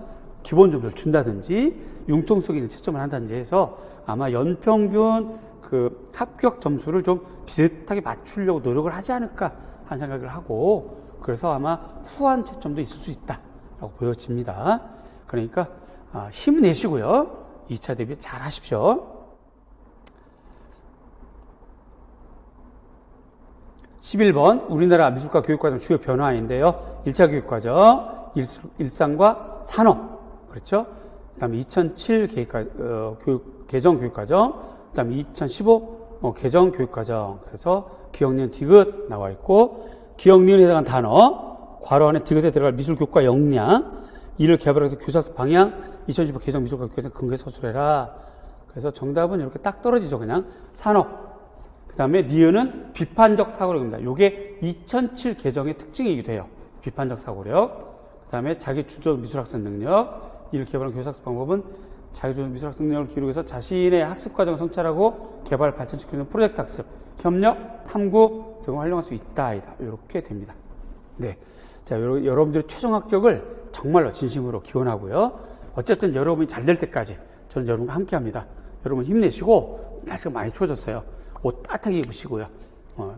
기본 점수를 준다든지 융통성 있는 채점을 한다든지 해서 아마 연평균 그 합격 점수를 좀 비슷하게 맞추려고 노력을 하지 않을까 하는 생각을 하고, 그래서 아마 후한 채점도 있을 수 있다라고 보여집니다. 그러니까 힘내시고요. 2차 대비 잘 하십시오. 11번 우리나라 미술과 교육과정 주요 변화인데요. 1차 교육과정 일상과 산업, 그렇죠? 그 다음에 2007 개정 교육과정, 그 다음에 2015 개정 교육과정. 그래서 기억니은 디귿 나와 있고, 기억니은에 해당한 단어, 괄호 안에 디귿에 들어갈 미술교과 역량, 이를 개발해서 교사학습 방향, 2015 개정 미술과 교육과정 근거에 서술해라. 그래서 정답은 이렇게 딱 떨어지죠. 그냥 산업. 그 다음에 니은은 비판적 사고력입니다. 요게 2007 개정의 특징이기도 해요. 비판적 사고력. 그 다음에 자기 주도 미술학습 능력, 이를 개발한 교사학습 방법은 자기 주도 미술학습 능력을 기록해서 자신의 학습 과정을 성찰하고 개발 발전시키는 프로젝트 학습, 협력, 탐구 등을 활용할 수 있다, 아니다. 이렇게 됩니다. 네. 자, 여러분들의 최종 합격을 정말로 진심으로 기원하고요. 어쨌든 여러분이 잘 될 때까지 저는 여러분과 함께 합니다. 여러분 힘내시고, 날씨가 많이 추워졌어요. 옷 따뜻하게 입으시고요.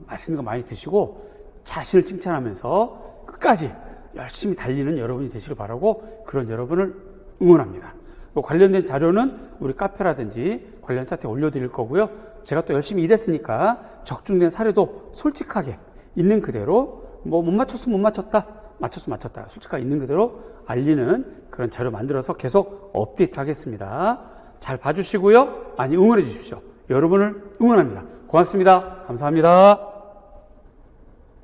맛있는 거 많이 드시고, 자신을 칭찬하면서 끝까지 열심히 달리는 여러분이 되시길 바라고, 그런 여러분을 응원합니다. 관련된 자료는 우리 카페라든지 관련 사이트에 올려드릴 거고요. 제가 또 열심히 일했으니까 적중된 사례도 솔직하게 있는 그대로, 못 맞췄으면 못 맞췄다, 맞췄으면 맞췄다, 솔직하게 있는 그대로 알리는 그런 자료 만들어서 계속 업데이트 하겠습니다. 잘 봐주시고요. 많이 응원해 주십시오. 여러분을 응원합니다. 고맙습니다. 감사합니다.